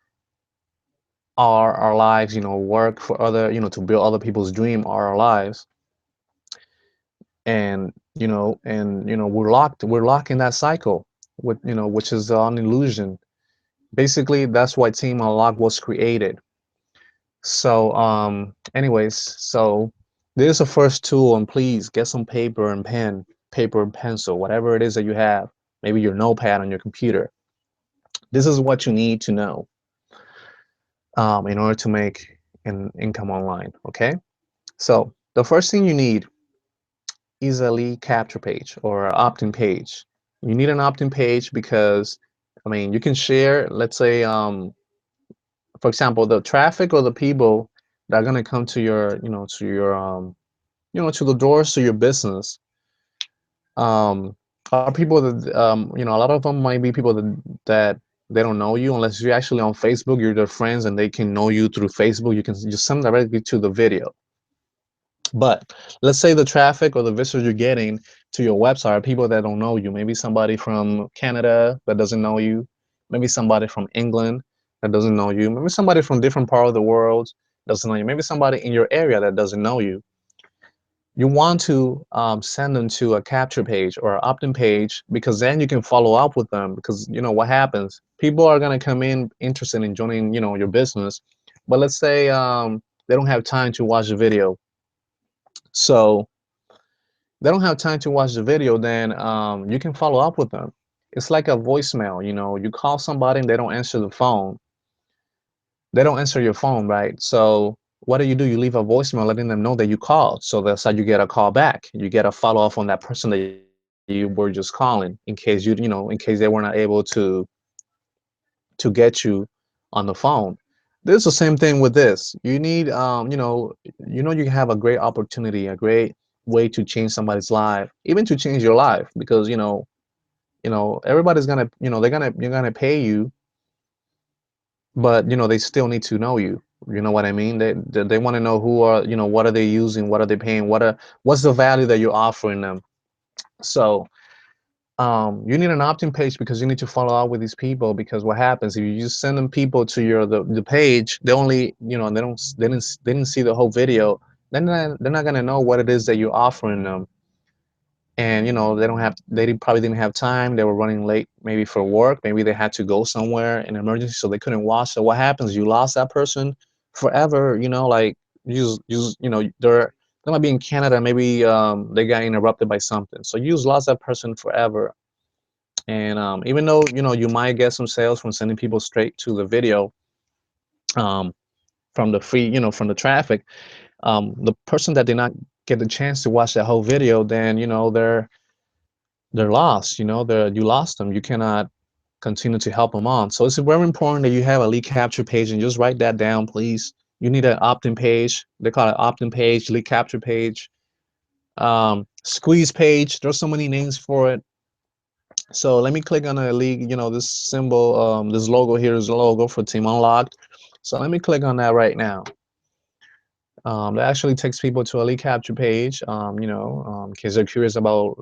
our lives, work for other, to build other people's dream or our lives. And we're locked in that cycle, with which is an illusion. Basically, that's why Team Unlock was created. So, anyways, so this is the first tool, and please get some paper and pen, paper and pencil, whatever it is that you have, maybe your notepad on your computer. This is what you need to know in order to make an income online. Okay, so the first thing you need is a lead capture page or an opt-in page. You need an opt-in page because, I mean, you can share, let's say, for example, the traffic or the people that are gonna come to your, to the doors to your business, um, are people that, a lot of them might be people that they don't know you unless you're actually on Facebook. You're their friends and they can know you through Facebook. You can just send directly to the video. But let's say the traffic or the visitors you're getting to your website are people that don't know you. Maybe somebody from Canada that doesn't know you. Maybe somebody from England that doesn't know you. Maybe somebody from different part of the world doesn't know you. Maybe somebody in your area that doesn't know you. You want to send them to a capture page or an opt-in page, because then you can follow up with them. Because what happens, people are going to come in interested in joining your business, but let's say they don't have time to watch the video. So they don't have time to watch the video, then you can follow up with them. It's like a voicemail. You call somebody and they don't answer the phone. They don't answer your phone, right? So what do? You leave a voicemail letting them know that you called. So that's how you get a call back. You get a follow up on that person that you were just calling, in case in case they were not able to get you on the phone. This is the same thing with this. You need, you have a great opportunity, a great way to change somebody's life, even to change your life, because everybody's gonna, you're gonna pay you, but they still need to know you. You know what I mean? They want to know who are, what are they using, what are they paying, what's the value that you're offering them. So you need an opt-in page because you need to follow up with these people, because what happens if you just send them people to the page, they only, they didn't see the whole video, then they're not going to know what it is that you're offering them. And they probably didn't have time, they were running late, maybe for work, maybe they had to go somewhere in emergency, so they couldn't watch. So what happens, you lost that person forever. Like they might be in Canada, maybe they got interrupted by something, so you just lost that person forever. And even though you might get some sales from sending people straight to the video, um, from the free, from the traffic, the person that did not get the chance to watch that whole video, then they're lost. You lost them. You cannot continue to help them on. So it's very important that you have a lead capture page, and just write that down, please. You need an opt-in page. They call it opt-in page, lead capture page, squeeze page. There's so many names for it. So let me click on a league, this symbol, this logo here is a logo for Team Unlocked. So let me click on that right now. That actually takes people to a lead capture page, in case they're curious about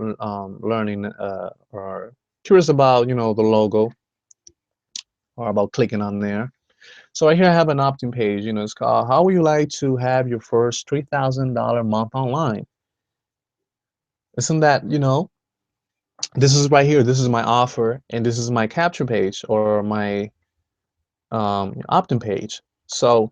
learning, or curious about, the logo, or about clicking on there. So right here I have an opt-in page, it's called How Would You Like to Have Your First $3,000 Month Online? Isn't that, this is right here. This is my offer, and this is my capture page, or my opt-in page. So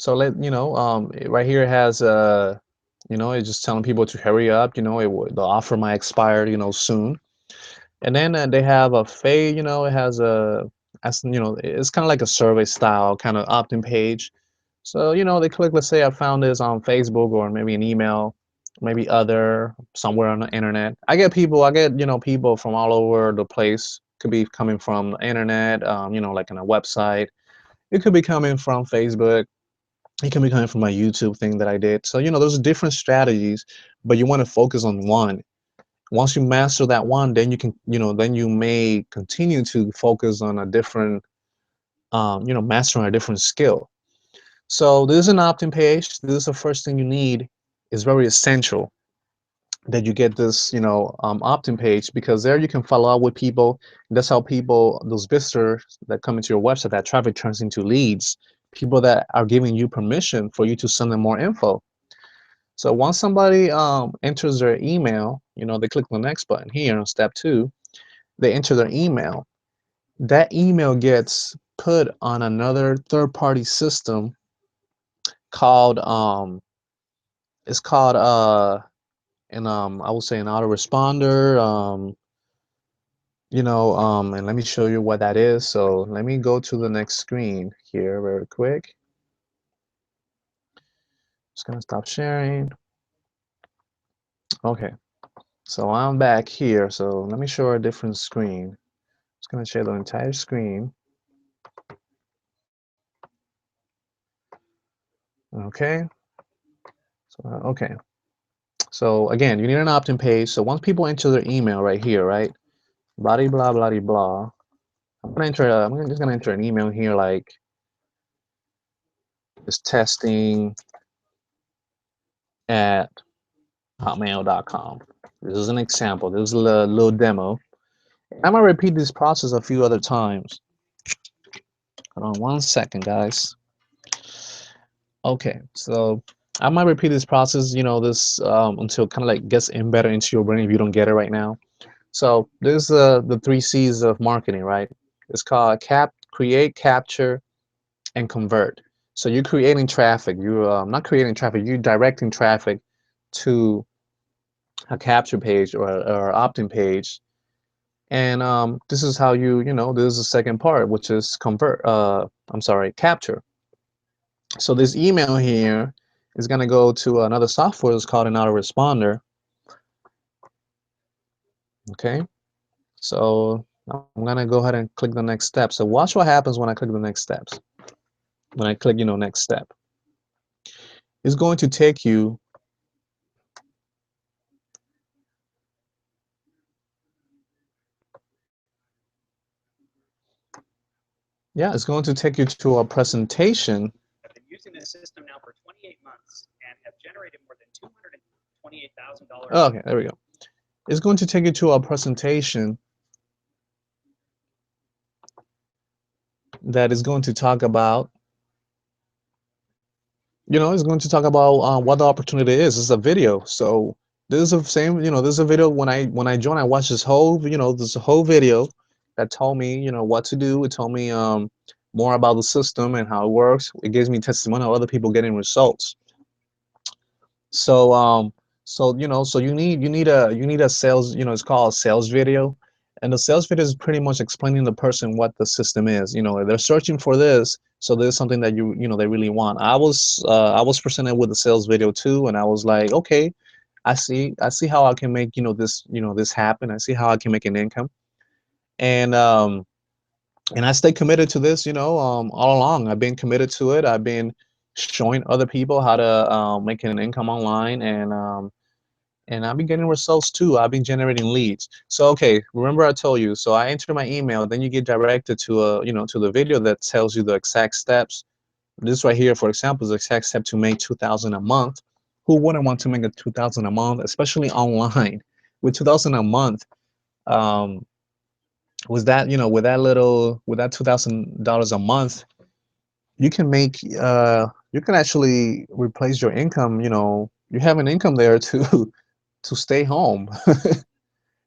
right here it has it's just telling people to hurry up. The offer might expire soon. And then they have a fade. It has a, as it's kind of like a survey style kind of opt-in page. So, they click, let's say I found this on Facebook or maybe an email, maybe other somewhere on the internet. I get, people from all over the place. Could be coming from the internet, like on a website. It could be coming from Facebook. It can be coming from my YouTube thing that I did. So, those are different strategies, but you want to focus on one. Once you master that one, then you can, then you may continue to focus on a different, mastering a different skill. So this is an opt-in page. This is the first thing you need. It's very essential that you get this, opt-in page, because there you can follow up with people. That's how people, those visitors that come into your website, that traffic turns into leads, people that are giving you permission for you to send them more info. So once somebody enters their email, they click the next button here on step 2, they enter their email. That email gets put on another third-party system called it's called and I will say an autoresponder. And let me show you what that is. So let me go to the next screen here very quick. Just gonna stop sharing. Okay, so I'm back here. So let me show a different screen. Just gonna share the entire screen. Okay. So okay. So again, you need an opt-in page. So once people enter their email right here, right? Blah blah blah blah. I'm just gonna enter an email here like is testing at hotmail.com. This is an example. This is a little demo. I'm gonna repeat this process a few other times. Hold on one second, guys. Okay, so I might repeat this process, this until kind of like gets embedded into your brain if you don't get it right now. So this is the 3 C's of marketing, right? It's called create, capture, and convert. So you're creating traffic. You're not creating traffic. You're directing traffic to a capture page or opt-in page. And this is how this is the second part, which is capture. So this email here is going to go to another software that's called an autoresponder. Okay, so I'm going to go ahead and click the next step. So watch what happens when I click the next steps. When I click, next step, it's going to take you. Yeah, it's going to take you to a presentation. I've been using this system now for 28 months and have generated more than $228,000. Okay, there we go. It's going to take you to a presentation that is going to talk about, it's going to talk about what the opportunity is. It's a video. So this is the same, this is a video. When I joined, I watched this whole video that told me, what to do. It told me more about the system and how it works. It gives me testimonial of other people getting results. So so you need a sales, it's called a sales video. And the sales video is pretty much explaining to the person what the system is. They're searching for this, so there's something that they really want. I was presented with a sales video too, and I was like, okay, I see how I can make this happen. I see how I can make an income. And I stay committed to this, all along. I've been committed to it. I've been showing other people how to make an income online, and I've been getting results too. I've been generating leads. So okay, remember I told you. So I enter my email, then you get directed to to the video that tells you the exact steps. This right here, for example, is the exact step to make 2,000 a month. Who wouldn't want to make a 2,000 a month, especially online? With 2,000 a month, um, with that $2,000 a month, you can make you can actually replace your income. You have an income there to to stay home.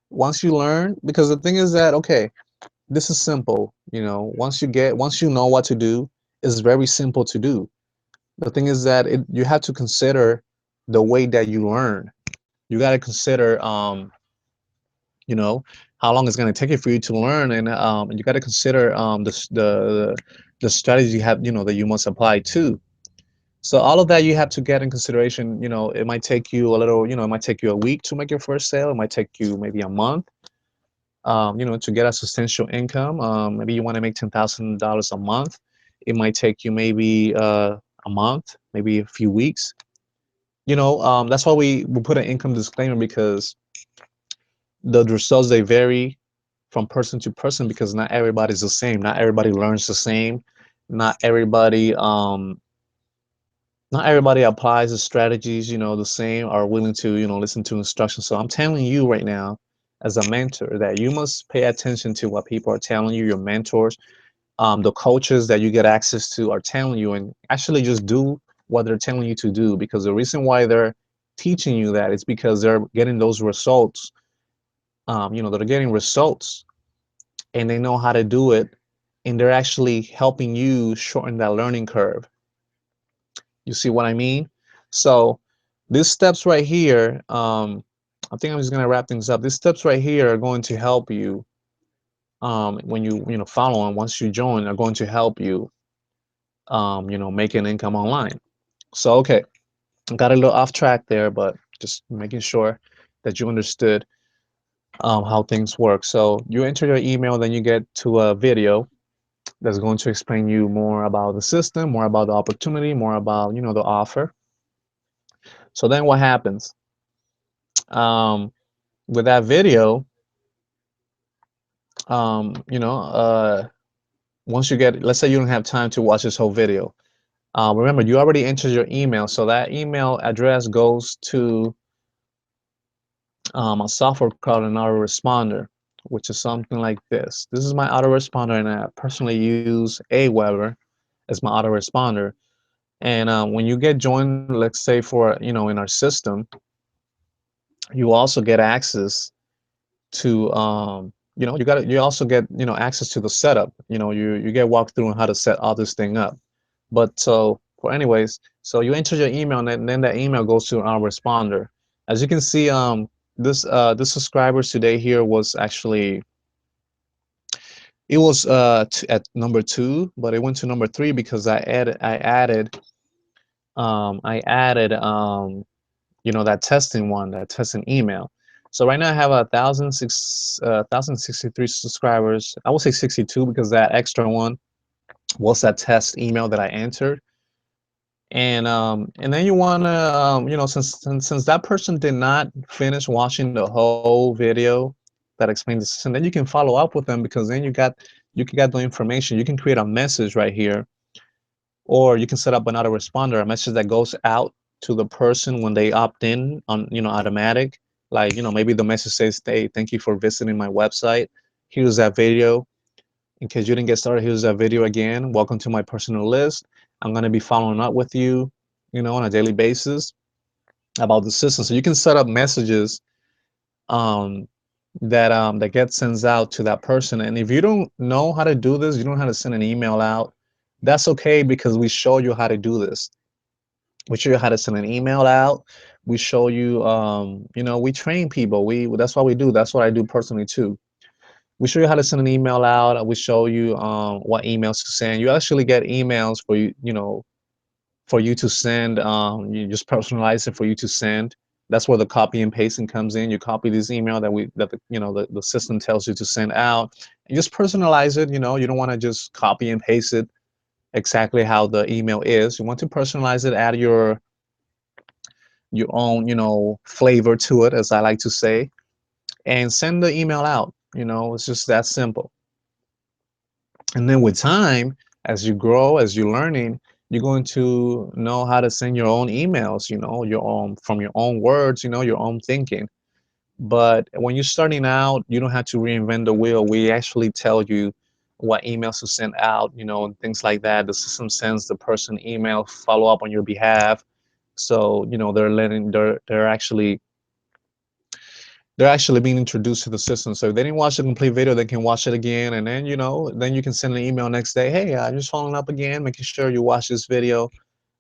Once you learn, because the thing is that, okay, this is simple. Once you know what to do, it's very simple to do. The thing is that you have to consider the way that you learn. You got to consider you know how long it's going to take it for you to learn, and you got to consider the strategy you have, that you must apply too. So all of that you have to get in consideration. It might take you a little, it might take you a week to make your first sale. It might take you maybe a month, to get a substantial income. Maybe you want to make $10,000 a month. It might take you maybe a month, maybe a few weeks. That's why we put an income disclaimer, because the results, they vary from person to person, because not everybody's the same. Not everybody learns the same. Not everybody not everybody applies the strategies, the same, are willing to, listen to instructions. So I'm telling you right now, as a mentor, that you must pay attention to what people are telling you, your mentors, the coaches that you get access to are telling you, and actually just do what they're telling you to do. Because the reason why they're teaching you that is because they're getting those results. They're getting results, and they know how to do it, and they're actually helping you shorten that learning curve. You see what I mean? So these steps right here, I think I'm just gonna wrap things up. These steps right here are going to help you, when you follow, and once you join, are going to help you, make an income online. So okay, I got a little off track there, but just making sure that you understood how things work. So you enter your email, then you get to a video that's going to explain you more about the system, more about the opportunity, more about the offer. So then what happens? With that video, once you get, let's say you don't have time to watch this whole video. Remember, you already entered your email, so that email address goes to a software called an autoresponder, which is something like this. This is my autoresponder, and I personally use Aweber as my autoresponder. And when you get joined, let's say for in our system, you also get access to you also get access to the setup. You get walked through on how to set all this thing up. But so for anyways, so you enter your email, and then that email goes to our responder. As you can see, this subscribers today here was actually, it was at number 2, but it went to number 3 because I added that testing one, that testing email. So right now I have 1,063 subscribers. I will say 62 because that extra one was that test email that I entered. And then you wanna since that person did not finish watching the whole video that explains the system, then you can follow up with them, because then you can get the information. You can create a message right here, or you can set up another responder, a message that goes out to the person when they opt in on automatic. Like maybe the message says, hey, thank you for visiting my website. Here's that video. In case you didn't get started, here's that video again. Welcome to my personal list. I'm going to be following up with you, on a daily basis about the system. So you can set up messages um, that get sent out to that person. And if you don't know how to do this, you don't know how to send an email out, that's okay, because we show you how to do this. We show you how to send an email out. We show you, we train people. That's what we do. That's what I do personally too. We show you how to send an email out. We show you what emails to send. You actually get emails for for you to send. You just personalize it for you to send. That's where the copy and pasting comes in. You copy this email that the system tells you to send out, and just personalize it. You don't want to just copy and paste it exactly how the email is. You want to personalize it, add your own flavor to it, as I like to say, and send the email out. It's just that simple. And then with time, as you grow, as you're learning, you're going to know how to send your own emails, your own, from your own words, your own thinking. But when you're starting out, you don't have to reinvent the wheel. We actually tell you what emails to send out, and things like that. The system sends the person email, follow up on your behalf. So they're actually being introduced to the system. So if they didn't watch the complete video, they can watch it again, and then then you can send an email next day. Hey, I'm just following up again, making sure you watch this video.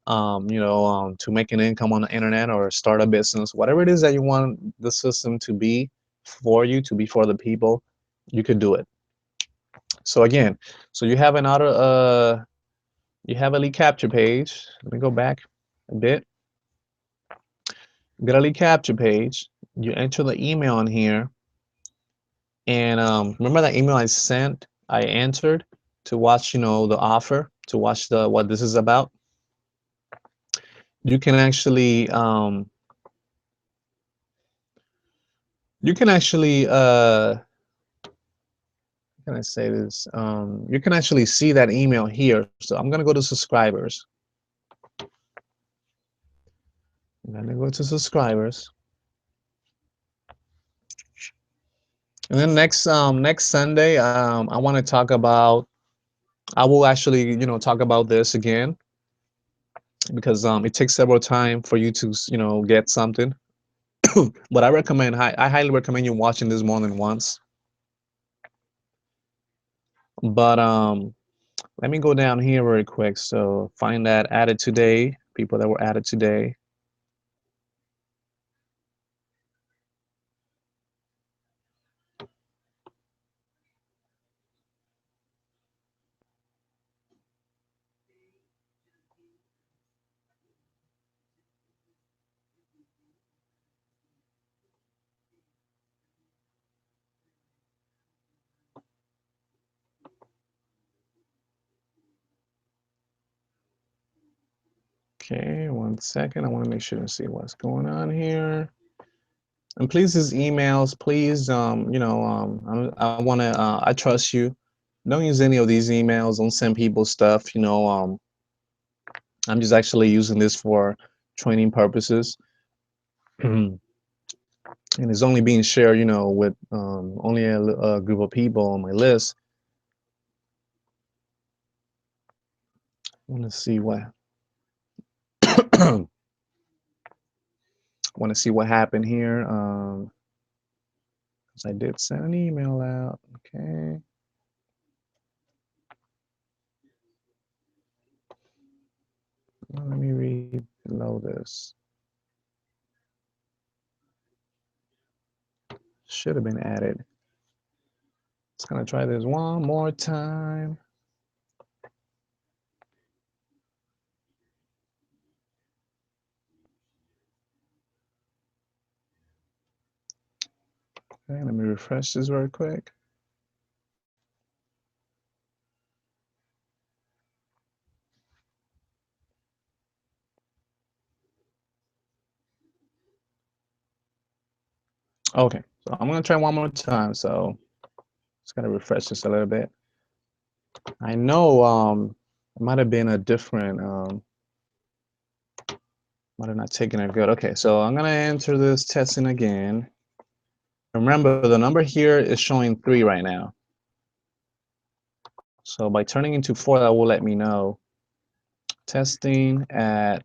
To make an income on the internet or start a business, whatever it is that you want the system to be for you, to be for the people, you could do it. So again, so you have a lead capture page. Let me go back. a bit. Get a lead capture page. You enter the email in here, and remember that email I sent, I entered to watch, the offer, to watch the what this is about. You can actually how can I say this? You can actually see that email here. So I'm gonna go to subscribers. I'm gonna go to subscribers. And then next Sunday, I want to talk about. I will actually, talk about this again because it takes several time for you to, get something. But I highly recommend you watching this more than once. But let me go down here very quick. So find that added today, people that were added today. Okay, 1 second. I want to make sure to see what's going on here. And please, these emails, please, I want to, I trust you. Don't use any of these emails. Don't send people stuff. I'm just actually using this for training purposes. And it's only being shared, with only a group of people on my list. I want to see what want to see what happened here. Because I did send an email out. Okay. Let me read below this. Should have been added. Just gonna try this one more time. Okay, let me refresh this very quick. Okay, so I'm gonna try one more time. So just gotta refresh this a little bit. I know it might have been a different might have not taken it good. Okay, so I'm gonna enter this testing again. Remember the number here is showing 3 right now. So by turning into 4, that will let me know. Testing at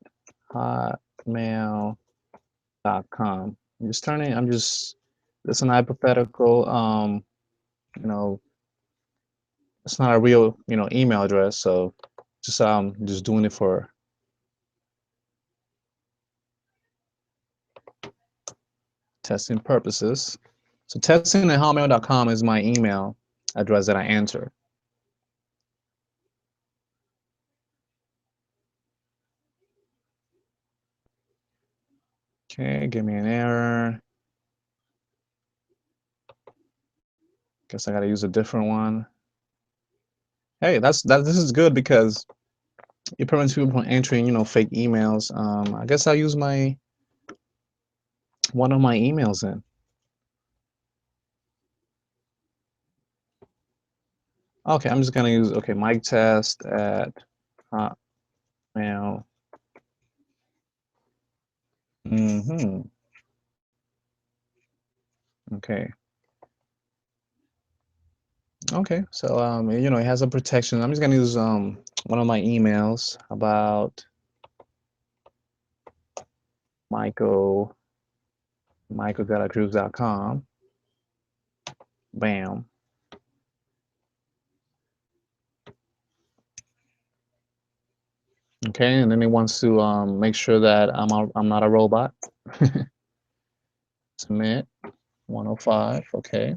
hotmail.com. It's an hypothetical, you know, it's not a real, email address. So just doing it for testing purposes. So testing at hotmail.com is my email address that I enter. Okay, give me an error. Guess I gotta use a different one. Hey, this is good because it prevents people from entering, fake emails. I guess I'll use one of my emails in. Okay, I'm just gonna use mic test at hotmail. Okay. Okay. So it has a protection. I'm just gonna use one of my emails about michael@cruz.com. Bam. Okay, and then it wants to make sure that I'm not a robot. Submit 105. Okay.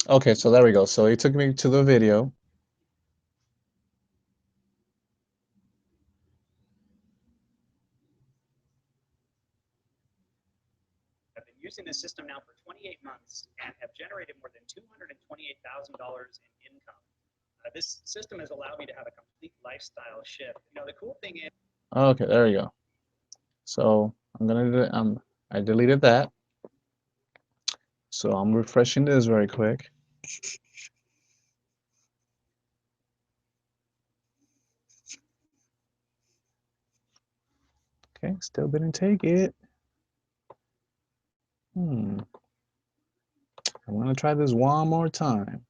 Okay, so there we go. So it took me to the video. I've been using this system now for 28 months and have generated more than $228,000 in income. This system has allowed me to have a complete lifestyle shift. The cool thing is, Okay, there we go. So I'm gonna I deleted that. So I'm refreshing this very quick. Okay, still didn't take it. I'm gonna try this one more time.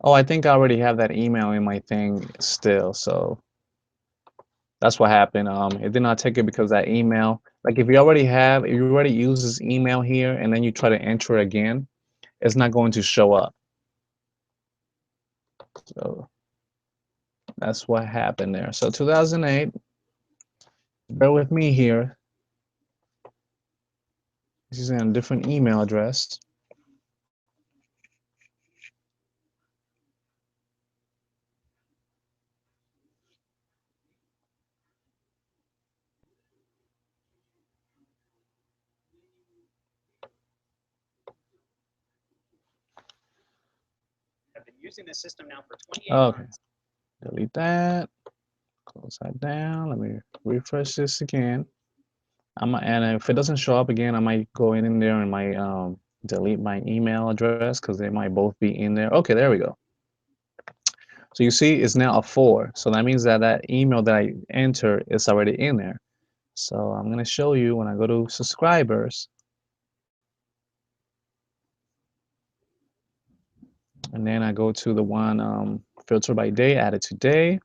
Oh, I think I already have that email in my thing still, so that's what happened. It did not take it because that email, like if you already use this email here and then you try to enter it again, it's not going to show up. So that's what happened there. So 2008, bear with me here. This is in a different email address. I've been using this system now for 28 Okay, months. delete that. Close that down. Let me refresh this again. And if it doesn't show up again, I might go in there and might delete my email address because they might both be in there. Okay, there we go. So you see, it's now a 4. So that means that that email that I enter is already in there. So I'm going to show you when I go to subscribers, and then I go to the one filter by day, added today.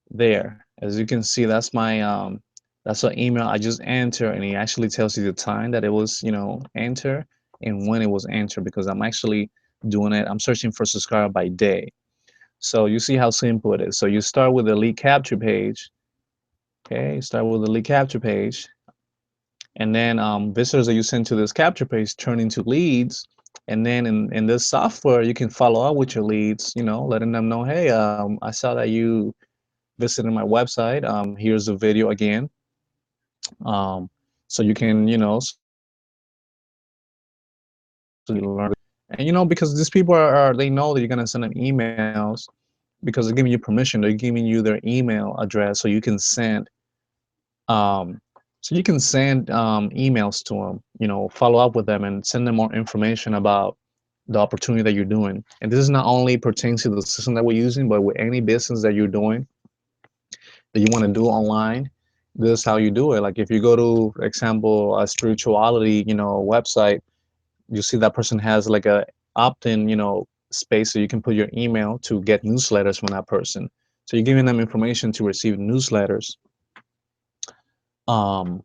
There, as you can see, that's an email I just entered, and it actually tells you the time that it was, enter and when it was entered because I'm actually doing it. I'm searching for subscriber by day. So you see how simple it is. So you start with the lead capture page. Okay, start with the lead capture page, and then visitors that you send to this capture page turn into leads. And then in this software, you can follow up with your leads, letting them know, hey, I saw that you visited my website. Here's the video again. Um, so you can, learn. And because these people they know that you're gonna send them emails because they're giving you permission. They're giving you their email address so you can send um, emails to them, follow up with them and send them more information about the opportunity that you're doing. And this is not only pertains to the system that we're using, but with any business that you're doing that you want to do online, this is how you do it. Like if you go to, for example, a spirituality, website, you see that person has like a opt-in, space so you can put your email to get newsletters from that person. So you're giving them information to receive newsletters. Um,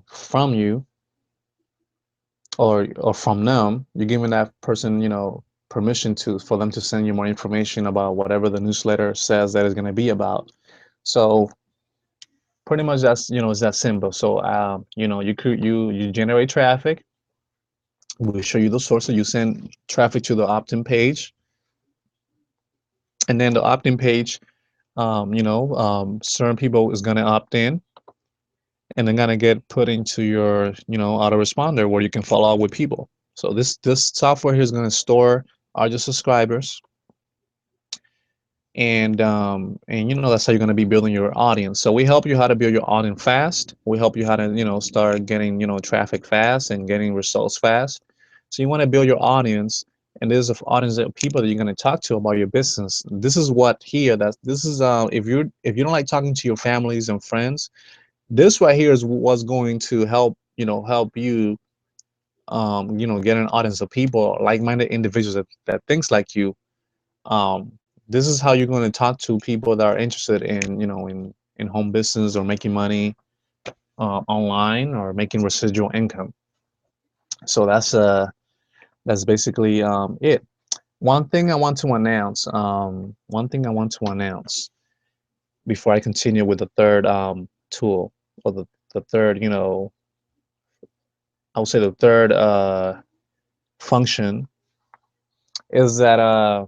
from you or from them. You're giving that person, permission to for them to send you more information about whatever the newsletter says that is going to be about. So pretty much that's it's that simple. So you generate traffic. We show you the source, so you send traffic to the opt-in page, and then the opt-in page, certain people is going to opt in, and they're going to get put into your autoresponder where you can follow up with people. So this software here is going to store all your subscribers, and that's how you're going to be building your audience. So we help you how to build your audience fast. We help you how to start getting traffic fast and getting results fast. So you want to build your audience, and there's an audience of people that you're going to talk to about your business. This is what here that this is if you don't like talking to your families and friends, this right here is what's going to help you get an audience of people, like-minded individuals that thinks like you. um, this is how you're going to talk to people that are interested in in home business or making money. online or making residual income. So that's basically it. One thing I want to announce. One thing I want to announce before I continue with the third tool, or the third, I would say the third function, is that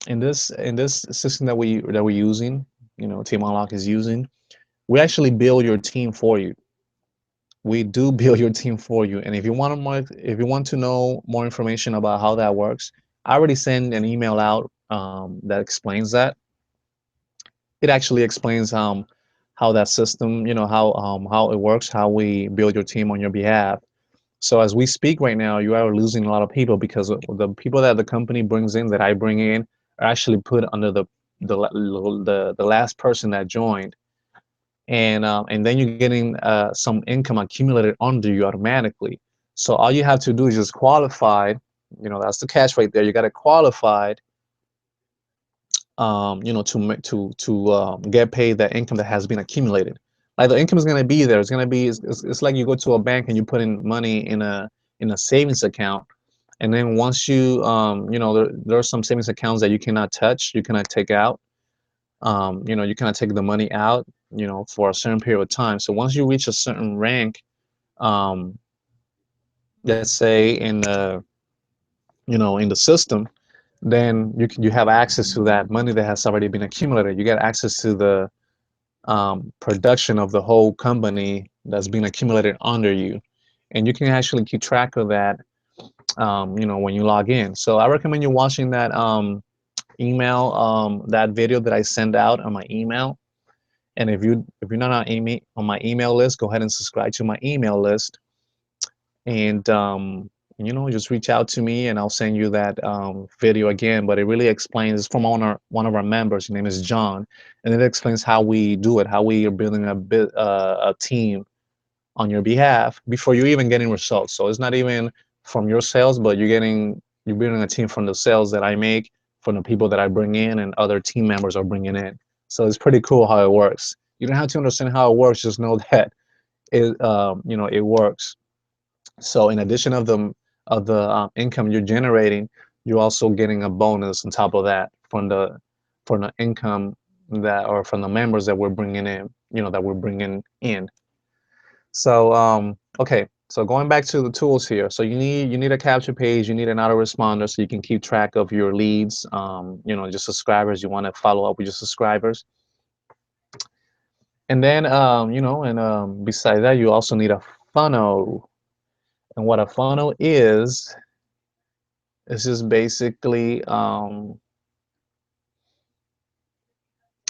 in this system that we're using, Team Unlock is using, we actually build your team for you. We do build your team for you. And if you want to know more information about how that works, I already sent an email out that explains that. It actually explains how that system, how it works, how we build your team on your behalf. So as we speak right now, you are losing a lot of people because the people that the company brings in, that I bring in, are actually put under the last person that joined, and then you're getting some income accumulated under you automatically. So all you have to do is just qualify. That's the catch right there. You got to qualify, to get paid that income that has been accumulated. Like the income is going to be there. It's like you go to a bank and you put in money in a savings account, and then once there are some savings accounts that you cannot touch, you cannot take out. You cannot take the money out, for a certain period of time. So once you reach a certain rank, um, let's say in the system, then you have access to that money that has already been accumulated. You get access to the production of the whole company that's been accumulated under you, and you can actually keep track of that. When you log in. So I recommend you watching that email, that video that I send out on my email. And if you're not on my email list, go ahead and subscribe to my email list, and just reach out to me, and I'll send you that video again. But it really explains. It's from one of our members. His name is John, and it explains how we do it, how we are building a team on your behalf before you're even getting results. So it's not even from your sales, but you're building a team from the sales that I make, from the people that I bring in, and other team members are bringing in. So it's pretty cool how it works. You don't have to understand how it works; just know that it works. So in addition of the income you're generating, you're also getting a bonus on top of that from the income that, or from the members that we're bringing in, that we're bringing in. So okay, so going back to the tools here. So you need a capture page, you need an autoresponder so you can keep track of your leads, your subscribers. You want to follow up with your subscribers. And then besides that, you also need a funnel. And what a funnel is just basically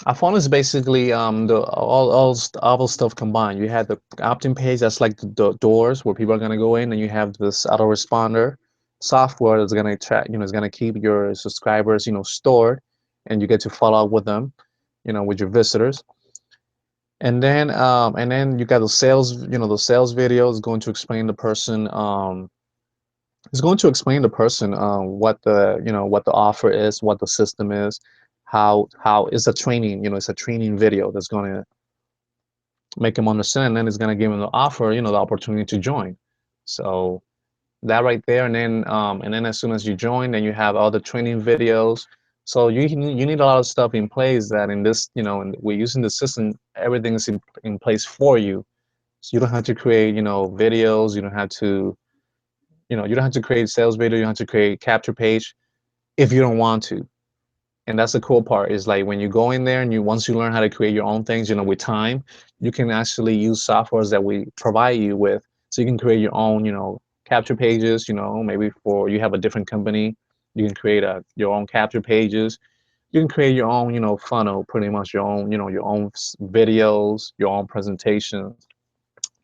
a funnel is basically all the stuff combined. You have the opt-in page, that's like the doors where people are gonna go in, and you have this autoresponder software that's gonna track, is gonna keep your subscribers, stored, and you get to follow up with them, with your visitors. And then you got the sales video is going to explain the person. It's going to explain the person what the offer is, what the system is, how it's a training, it's a training video that's going to make them understand, and then it's going to give them the offer, the opportunity to join. So that right there, and then as soon as you join, then you have all the training videos. So you need a lot of stuff in place, that in this, and we're using the system, everything is in place for you. So you don't have to create, videos. You don't have to create sales video. You don't have to create capture page if you don't want to. And that's the cool part, is like when you go in there, and once you learn how to create your own things, with time, you can actually use softwares that we provide you with. So you can create your own, capture pages, maybe for you have a different company, you can create your own capture pages. You can create your own, funnel, pretty much your own videos, your own presentations.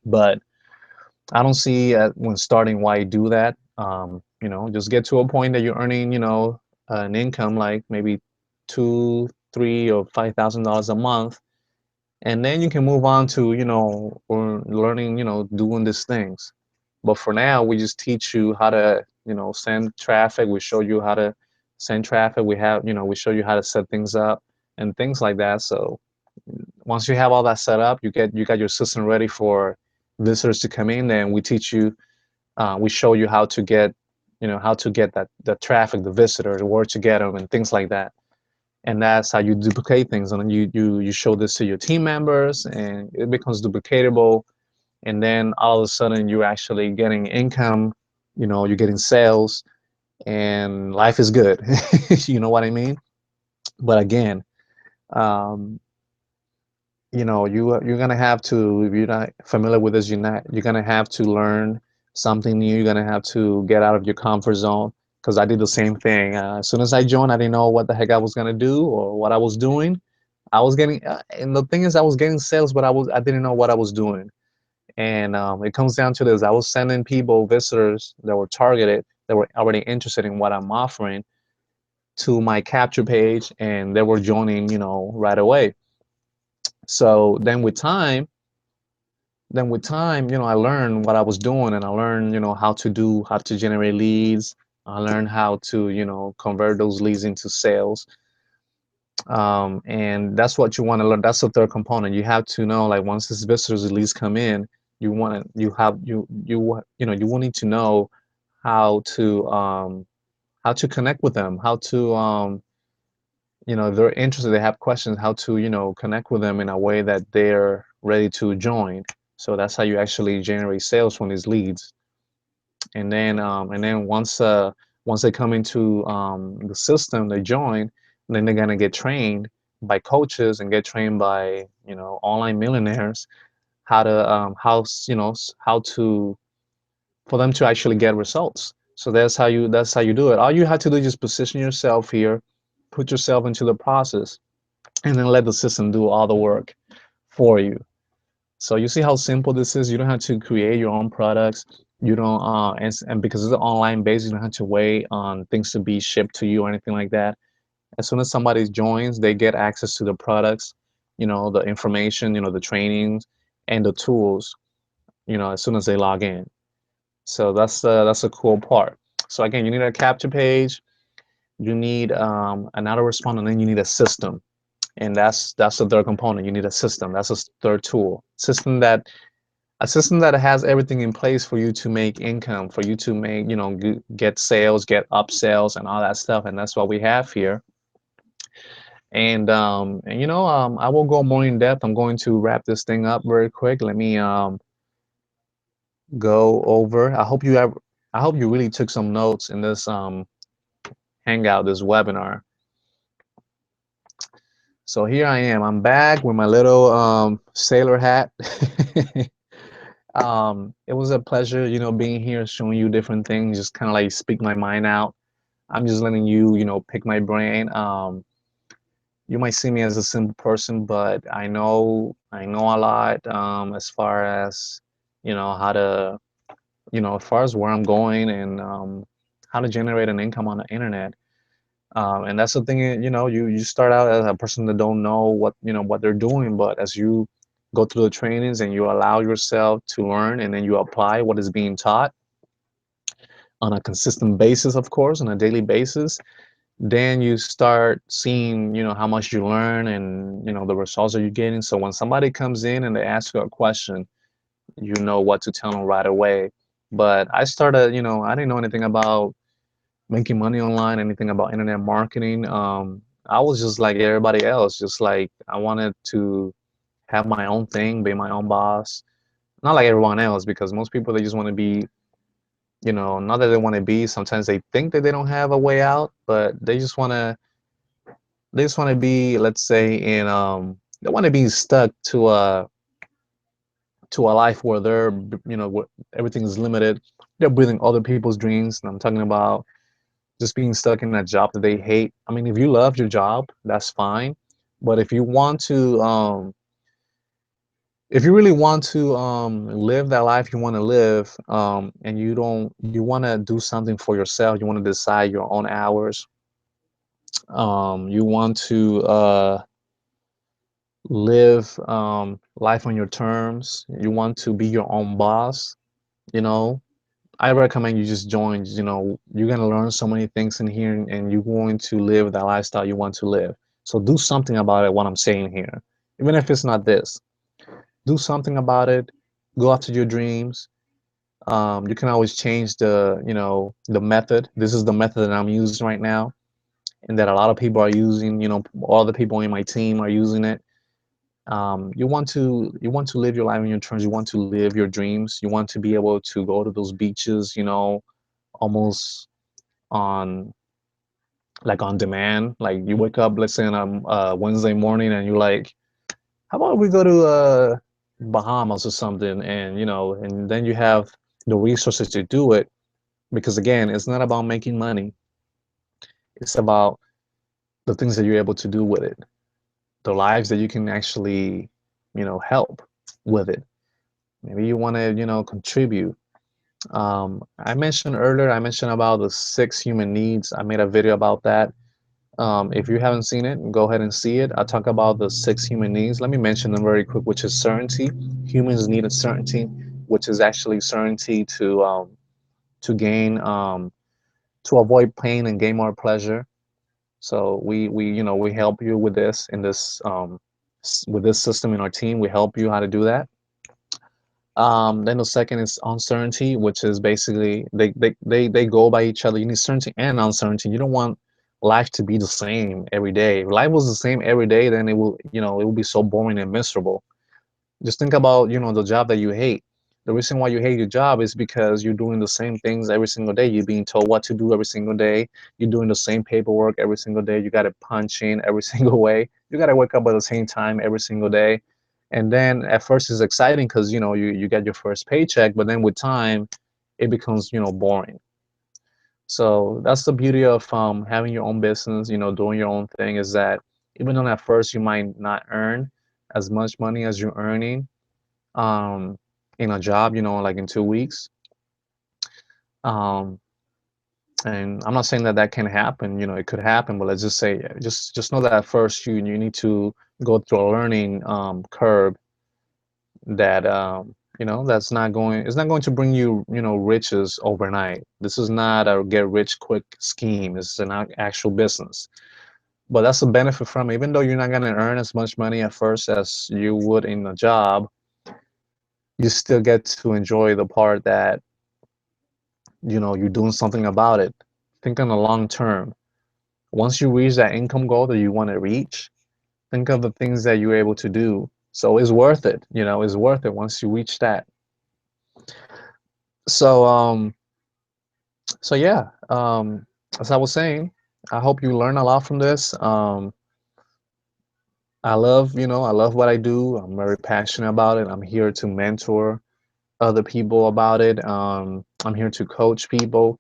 But I don't see when starting why you do that. Just get to a point that you're earning, an income like maybe two, three, or $5,000 a month, and then you can move on to, or learning, doing these things. But for now, we just teach you how to, send traffic. We show you how to send traffic. We show you how to set things up and things like that. So Once you have all that set up, you got your system ready for visitors to come in, and we teach you, we show you how to get, how to get that the traffic, the visitors, where to get them, and things like that. And that's how you duplicate things, and then you show this to your team members, and it becomes duplicatable. And then all of a sudden, you're actually getting income. You're getting sales, and life is good. You know what I mean? But again, um, you're gonna have to, if you're not familiar with this, you're gonna have to learn something new. You're gonna have to get out of your comfort zone, because I did the same thing. As soon as I joined, I didn't know what the heck I was gonna do or what I was doing. I was getting, and the thing is, I was getting sales, but I didn't know what I was doing. And it comes down to this: I was sending people, visitors that were targeted, that were already interested in what I'm offering, to my capture page, and they were joining, right away. So then with time, I learned what I was doing, and I learned, how to generate leads. I learned how to, convert those leads into sales. And that's what you want to learn. That's the third component. You have to know, like, once these visitors leads come in, you will need to know how to connect with them, how to, if they're interested, they have questions, how to, connect with them in a way that they're ready to join. So that's how you actually generate sales from these leads. And then once they come into the system, they join, and then they're gonna get trained by coaches and get trained by, online millionaires, how to how to for them to actually get results. So that's how you do it. All you have to do is just position yourself here, put yourself into the process, and then let the system do all the work for you. So you see how simple this is. You don't have to create your own products. You don't, and because it's online based, you don't have to wait on things to be shipped to you or anything like that. As soon as somebody joins, they get access to the products, the information, the trainings, and the tools, as soon as they log in. So that's a cool part. So again, you need a capture page, you need an autoresponder, and then you need a system. And that's the third component. You need a system. That's a third tool. A system that has everything in place for you to make income, for you to make, get sales, get upsells, and all that stuff. And that's what we have here. And I will go more in depth. I'm going to wrap this thing up very quick. Let me go over. I hope you really took some notes in this hangout, this webinar. So here I am. I'm back with my little sailor hat. It was a pleasure, being here, showing you different things, just kind of like speak my mind out. I'm just letting you, pick my brain. You might see me as a simple person, but I know a lot, as far as, how to, as far as where I'm going, and how to generate an income on the internet. And that's the thing, you start out as a person that don't know what they're doing, but as you go through the trainings and you allow yourself to learn, and then you apply what is being taught on a consistent basis, of course, on a daily basis, then you start seeing, how much you learn, and, the results that you're getting. So when somebody comes in and they ask you a question, you know what to tell them right away. But I started, I didn't know anything about making money online, anything about internet marketing. I was just like everybody else, just like I wanted to have my own thing, be my own boss. Not like everyone else, because most people, they just want to be, not that they want to be. Sometimes they think that they don't have a way out, but they just want to be, let's say, they want to be stuck to a life where where everything is limited. They're breathing other people's dreams, and I'm talking about just being stuck in a job that they hate. I mean, if you love your job, that's fine. But if you really want to live that life you want to live, and you want to do something for yourself, you want to decide your own hours, you want to live life on your terms, you want to be your own boss, you know, I recommend you just join. You're gonna learn so many things in here, and you're going to live that lifestyle you want to live. So do something about it. What I'm saying here. even if it's not this. Do something about it. Go after your dreams. You can always change the method. This is the method that I'm using right now, and that a lot of people are using. All the people in my team are using it. You want to live your life on your terms. You want to live your dreams. You want to be able to go to those beaches, almost on like on demand. Like you wake up, let's say on a Wednesday morning, and you're like, how about we go to Bahamas or something, and then you have the resources to do it. Because again, it's not about making money. It's about the things that you're able to do with it, the lives that you can actually, help with it. Maybe you want to, contribute. I mentioned about the 6 human needs. I made a video about that. If you haven't seen it, go ahead and see it. I talk about the 6 human needs. Let me mention them very quick, which is certainty. Humans need a certainty, which is actually certainty to gain to avoid pain and gain more pleasure. So we help you with this in this with this system in our team. We help you how to do that. Then the second is uncertainty, which is basically they go by each other. You need certainty and uncertainty. You don't want life to be the same every day. If life was the same every day, then it will be so boring and miserable. Just think about, the job that you hate. The reason why you hate your job is because you're doing the same things every single day. You're being told what to do every single day. You're doing the same paperwork every single day. You got to punch in every single way. You got to wake up at the same time every single day. And then at first it's exciting because you get your first paycheck, but then with time it becomes boring. So that's the beauty of having your own business, doing your own thing, is that even though at first you might not earn as much money as you're earning um, in a job, like in 2 weeks. Um, and I'm not saying that that can happen, it could happen, but let's just say, just know that at first you need to go through a learning curve that it's not going to bring you riches overnight. This is not a get rich quick scheme. This is an actual business. But that's a benefit from it. Even though you're not going to earn as much money at first as you would in a job, you still get to enjoy the part that you're doing something about it. Think on the long term. Once you reach that income goal that you want to reach, think of the things that you're able to do. So it's worth it. It's worth it once you reach that. So um so yeah, as I was saying, I hope you learn a lot from this. I love what I do. I'm very passionate about it. I'm here to mentor other people about it. I'm here to coach people.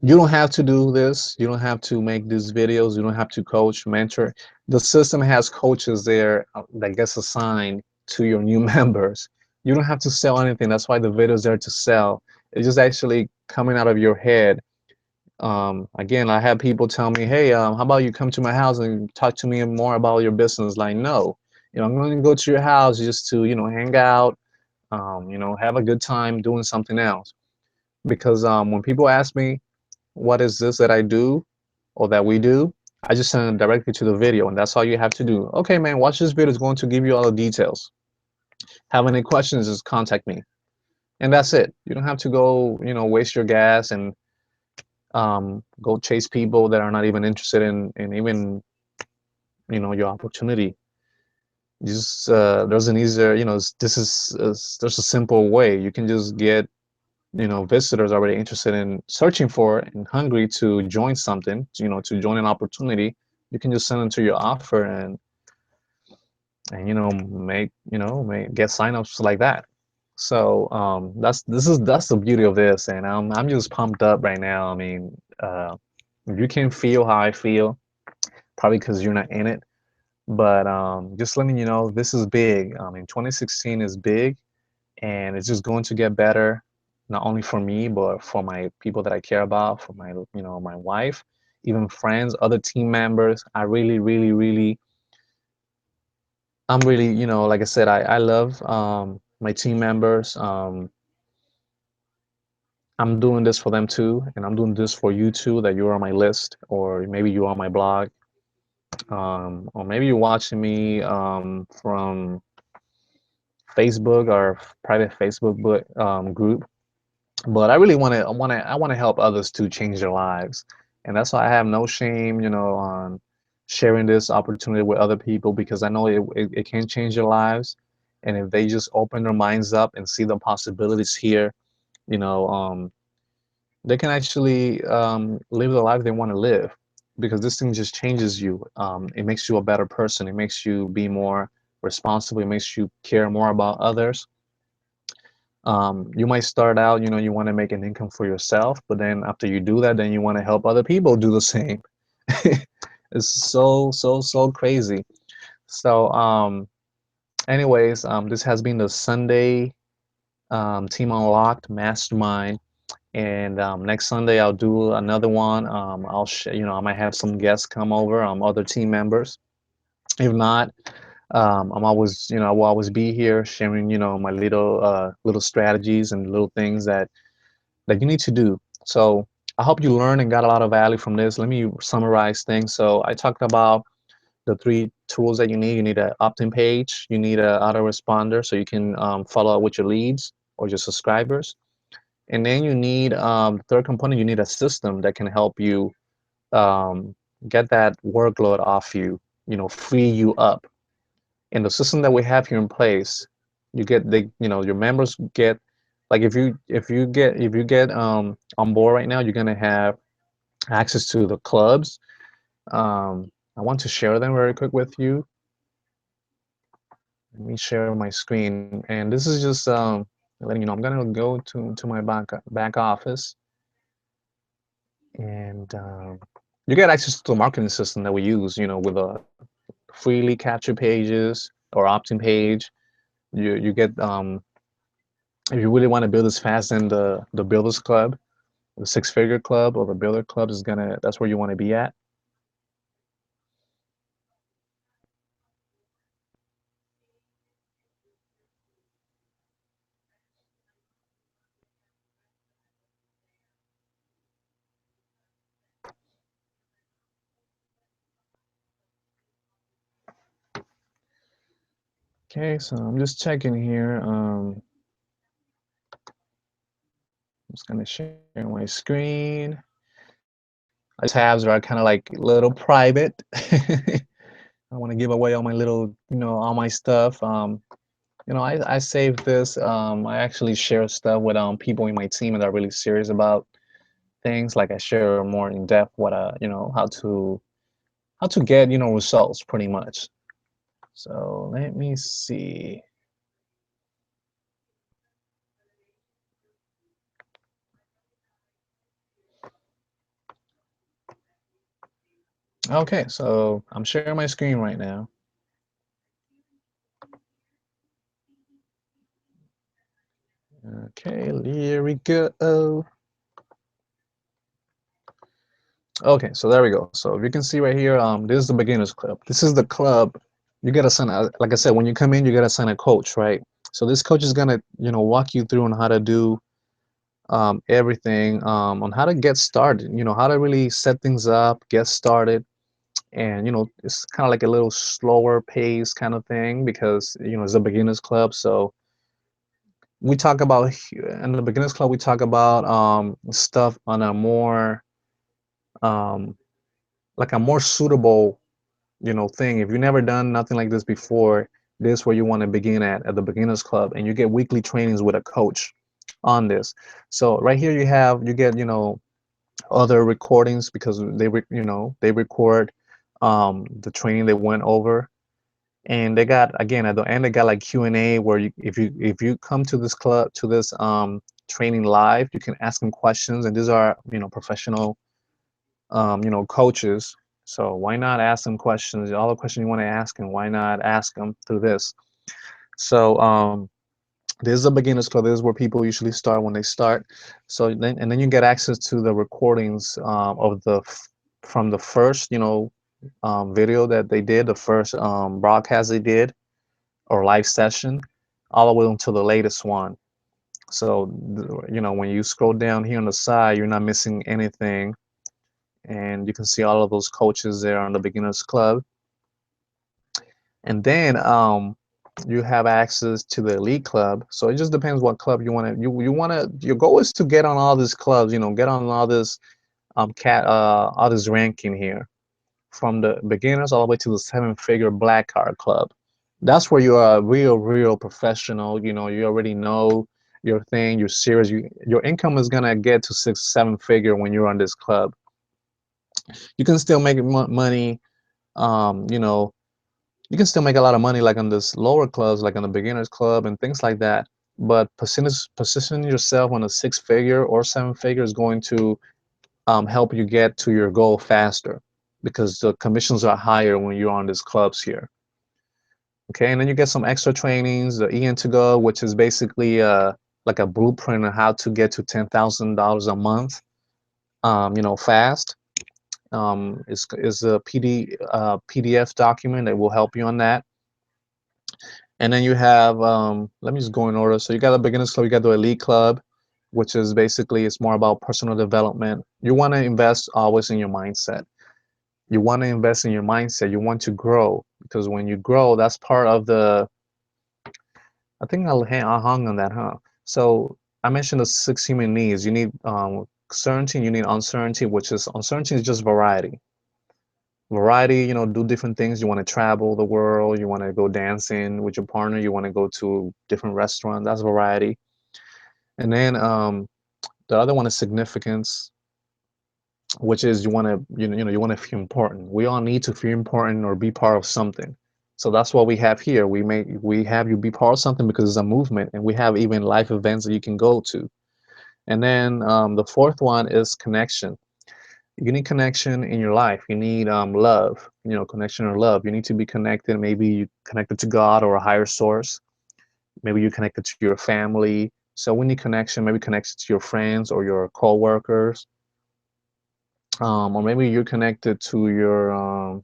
You don't have to do this. You don't have to make these videos. You don't have to coach, mentor. The system has coaches there that gets assigned to your new members. You don't have to sell anything. That's why the video's there to sell. It's just actually coming out of your head. Again, I have people tell me, "Hey, how about you come to my house and talk to me more about your business?" Like, no, I'm going to go to your house just to, hang out, have a good time doing something else. Because when people ask me, what is this that I do or that we do, I just send them directly to the video, and that's all you have to do. Okay, man, watch this video. It's going to give you all the details. Have any questions, just contact me. And that's it. You don't have to go, waste your gas and go chase people that are not even interested in even, your opportunity. Just there's an easier, this is there's a simple way. You can just get visitors already interested in searching for and hungry to join something, to join an opportunity. You can just send them to your offer and make get signups like that. So that's the beauty of this, and I'm just pumped up right now. I mean, you can feel how I feel, probably because you're not in it, but just letting you know this is big. I mean, 2016 is big, and it's just going to get better, not only for me but for my people that I care about, for my wife, even friends, other team members. I really, really, really, I'm really, like I said, I love my team members. I'm doing this for them too, and I'm doing this for you too, that you're on my list or maybe you're on my blog. or maybe you're watching me from Facebook or private Facebook group. But I really want to help others to change their lives, and that's why I have no shame, on sharing this opportunity with other people because I know it can change their lives, and if they just open their minds up and see the possibilities here, you know, they can actually live the life they want to live because this thing just changes you. It makes you a better person. It makes you be more responsible. It makes you care more about others. You might start out, you want to make an income for yourself, but then after you do that, then you want to help other people do the same. It's so crazy. So, anyways, this has been the Sunday Team Unlocked Mastermind. And next Sunday I'll do another one. I might have some guests come over, other team members. If not, I will always be here sharing, my little strategies and little things that you need to do. So I hope you learned and got a lot of value from this. Let me summarize things. So I talked about the three tools that you need. You need an opt-in page. You need an autoresponder so you can follow up with your leads or your subscribers. And then you need the third component. You need a system that can help you um, get that workload off you. Free you up. And the system that we have here in place, your members get, like if you get on board right now, you're gonna have access to the clubs. I want to share them very quick with you. Let me share my screen, and this is just letting you know I'm gonna go to my back office, and you get access to the marketing system that we use. With a freely capture pages or opt-in page. You get if you really want to build this fast, then the Builders Club, the six-figure club or the Builder Club that's where you want to be at. Okay, so I'm just checking here. I'm just gonna share my screen. These tabs are kind of like a little private. I want to give away all my all my stuff. I saved this. I actually share stuff with people in my team that are really serious about things. Like I share more in depth what how to get results pretty much. So let me see. Okay, so I'm sharing my screen right now. Okay, here we go. Okay, so there we go. So if you can see right here, this is the beginners club. This is the club. You gotta sign, like I said, when you come in, you gotta sign a coach, right? So this coach is gonna, walk you through on how to do everything, on how to get started. How to really set things up, get started, and it's kind of like a little slower pace kind of thing because it's a beginners club. So we talk about in the beginners club, we talk about stuff on a more um, like a more suitable thing. If you've never done nothing like this before, this is where you want to begin at the beginners club, and you get weekly trainings with a coach on this. So right here you get other recordings because they record the training they went over, and they got, again, at the end they got like Q&A where if you come to this club, to this training live, you can ask them questions, and these are professional coaches. So why not ask them questions, all the questions you want to ask, and why not ask them through this? So this is a beginners club. This is where people usually start when they start. So then you get access to the recordings from the first video that they did, the first broadcast they did, or live session, all the way until the latest one. So when you scroll down here on the side, you're not missing anything. and you can see all of those coaches there on the beginners club. And then you have access to the elite club. So it just depends what club you want to you want to your goal is to get on all these clubs, get on all this all this ranking here, from the beginners all the way to the seven-figure black card club. That's where you are a real professional. You already know your thing, you're serious. Your income is gonna get to six, seven figure when you're on this club. You can still make money, um, you know, you can still make a lot of money like on this lower clubs, like on the beginners club and things like that. But positioning yourself on a six figure or seven figure is going to help you get to your goal faster, because the commissions are higher when you're on these clubs here. Okay, and then you get some extra trainings, the EN to go, which is basically like a blueprint on how to get to $10,000 a month, fast. Is a PDF document that will help you on that. And then you have, let me just go in order. So you got the beginners club, you got the elite club, which is basically it's more about personal development. You want to invest always in your mindset. You want to invest in your mindset. You want to grow, because when you grow, that's part of the. I think I hung on that, huh? So I mentioned the six human needs. You need certainty. You need uncertainty, which is uncertainty is just variety. Variety, do different things. You want to travel the world. You want to go dancing with your partner. You want to go to different restaurants. That's variety. And then the other one is significance, which is you want to you want to feel important. We all need to feel important or be part of something. So that's what we have here. We have you be part of something because it's a movement, and we have even life events that you can go to. And then the fourth one is connection. You need connection in your life. You need love, connection or love. You need to be connected. Maybe you connected to God or a higher source. Maybe you're connected to your family. So we need connection. Maybe connected to your friends or your co-workers, or maybe you're connected to your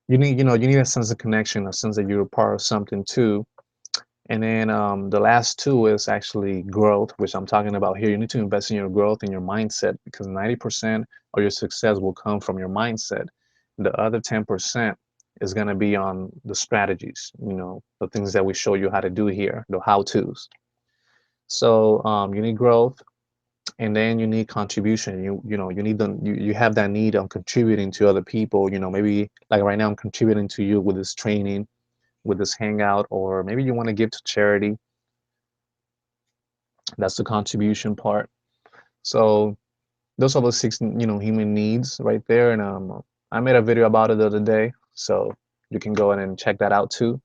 you need a sense of connection, a sense that you're a part of something too. And then the last two is actually growth, which I'm talking about here. You need to invest in your growth and your mindset, because 90% of your success will come from your mindset. The other 10% is going to be on the strategies, the things that we show you how to do here, the how-tos. So you need growth, and then you need contribution. You need you have that need of contributing to other people. Maybe like right now I'm contributing to you with this training, with this hangout, or maybe you want to give to charity. That's the contribution part. So those are the six human needs right there. And I made a video about it the other day, so you can go in and check that out too.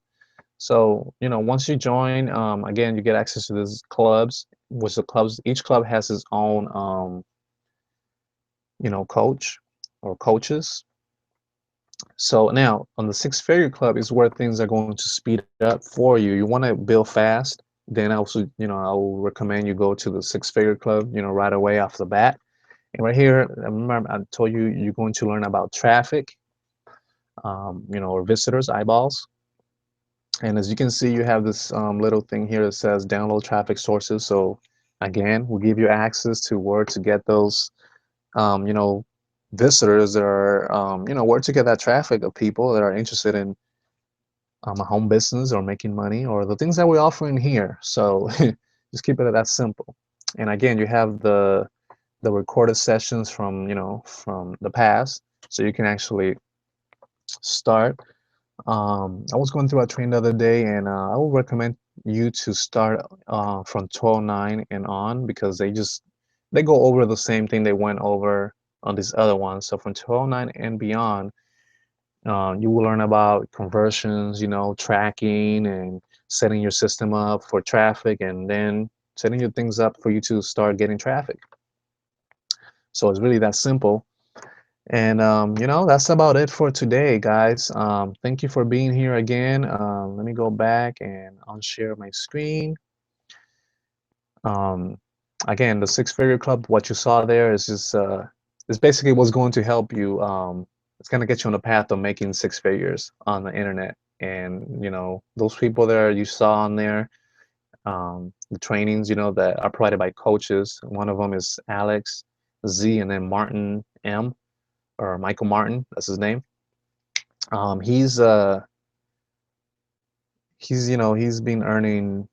So once you join, again, you get access to these clubs, which the clubs, each club has its own coach or coaches. So now on the six figure club is where things are going to speed up for you. You want to build fast, then also, I will recommend you go to the six figure club, right away off the bat. And right here, remember I told you you're going to learn about traffic, or visitors, eyeballs. And as you can see, you have this little thing here that says download traffic sources. So again, we'll give you access to where to get those um, you know, visitors that are, where to get that traffic of people that are interested in a home business or making money or the things that we're offering here. So just keep it that simple. And again, you have the recorded sessions from, from the past, so you can actually start. I was going through a train the other day, and I would recommend you to start from 12.9 and on, because they go over the same thing they went over on these other ones. So from 12.9 and beyond, you will learn about conversions, tracking and setting your system up for traffic, and then setting your things up for you to start getting traffic. So it's really that simple. And that's about it for today, guys. Thank you for being here again. Let me go back and unshare my screen. Um, Again, the Six Figure Club, what you saw there is just is basically what's going to help you. It's going to get you on the path of making six figures on the internet. And those people there you saw on there, the trainings that are provided by coaches. One of them is Alex Z, and then Martin M. or Michael Martin, that's his name. He's he's been earning,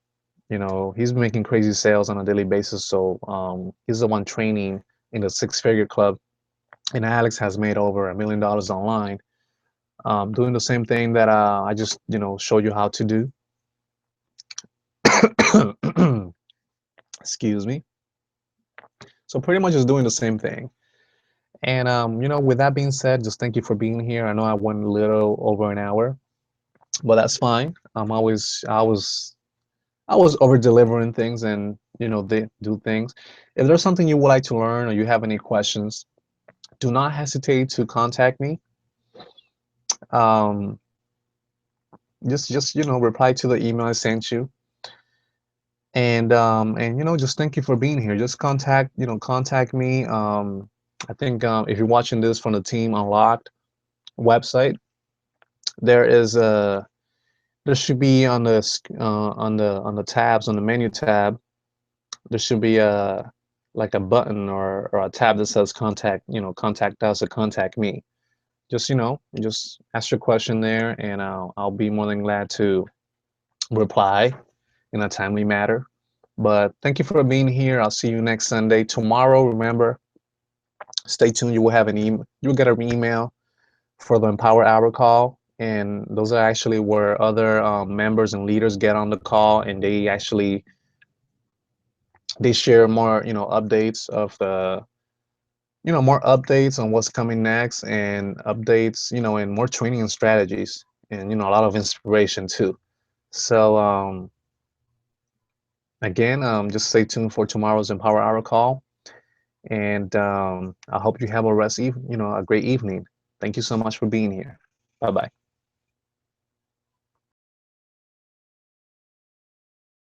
he's been making crazy sales on a daily basis. So he's the one training in the six-figure club, and Alex has made over $1 million online, doing the same thing that I just showed you how to do. Excuse me. So pretty much just doing the same thing. And with that being said, just thank you for being here. I know I went a little over an hour, but that's fine. I was over delivering things, and they do things. If there's something you would like to learn or you have any questions, do not hesitate to contact me. Um, just reply to the email I sent you, and just thank you for being here. Just contact me. I think if you're watching this from the Team Unlocked website, there is a there should be on the on the tabs, on the menu tab, there should be a like a button or a tab that says contact us or contact me. Just ask your question there, and I'll be more than glad to reply in a timely manner. But thank you for being here. I'll see you next Sunday. Tomorrow, remember, stay tuned. You will have an email. You'll get an email for the Empower Hour call, and those are actually where other members and leaders get on the call, and they share more updates of the more updates on what's coming next, and updates and more training and strategies, and a lot of inspiration too. So again, just stay tuned for tomorrow's Empower Hour call, and I hope you have a great evening. Thank you so much for being here. Bye bye.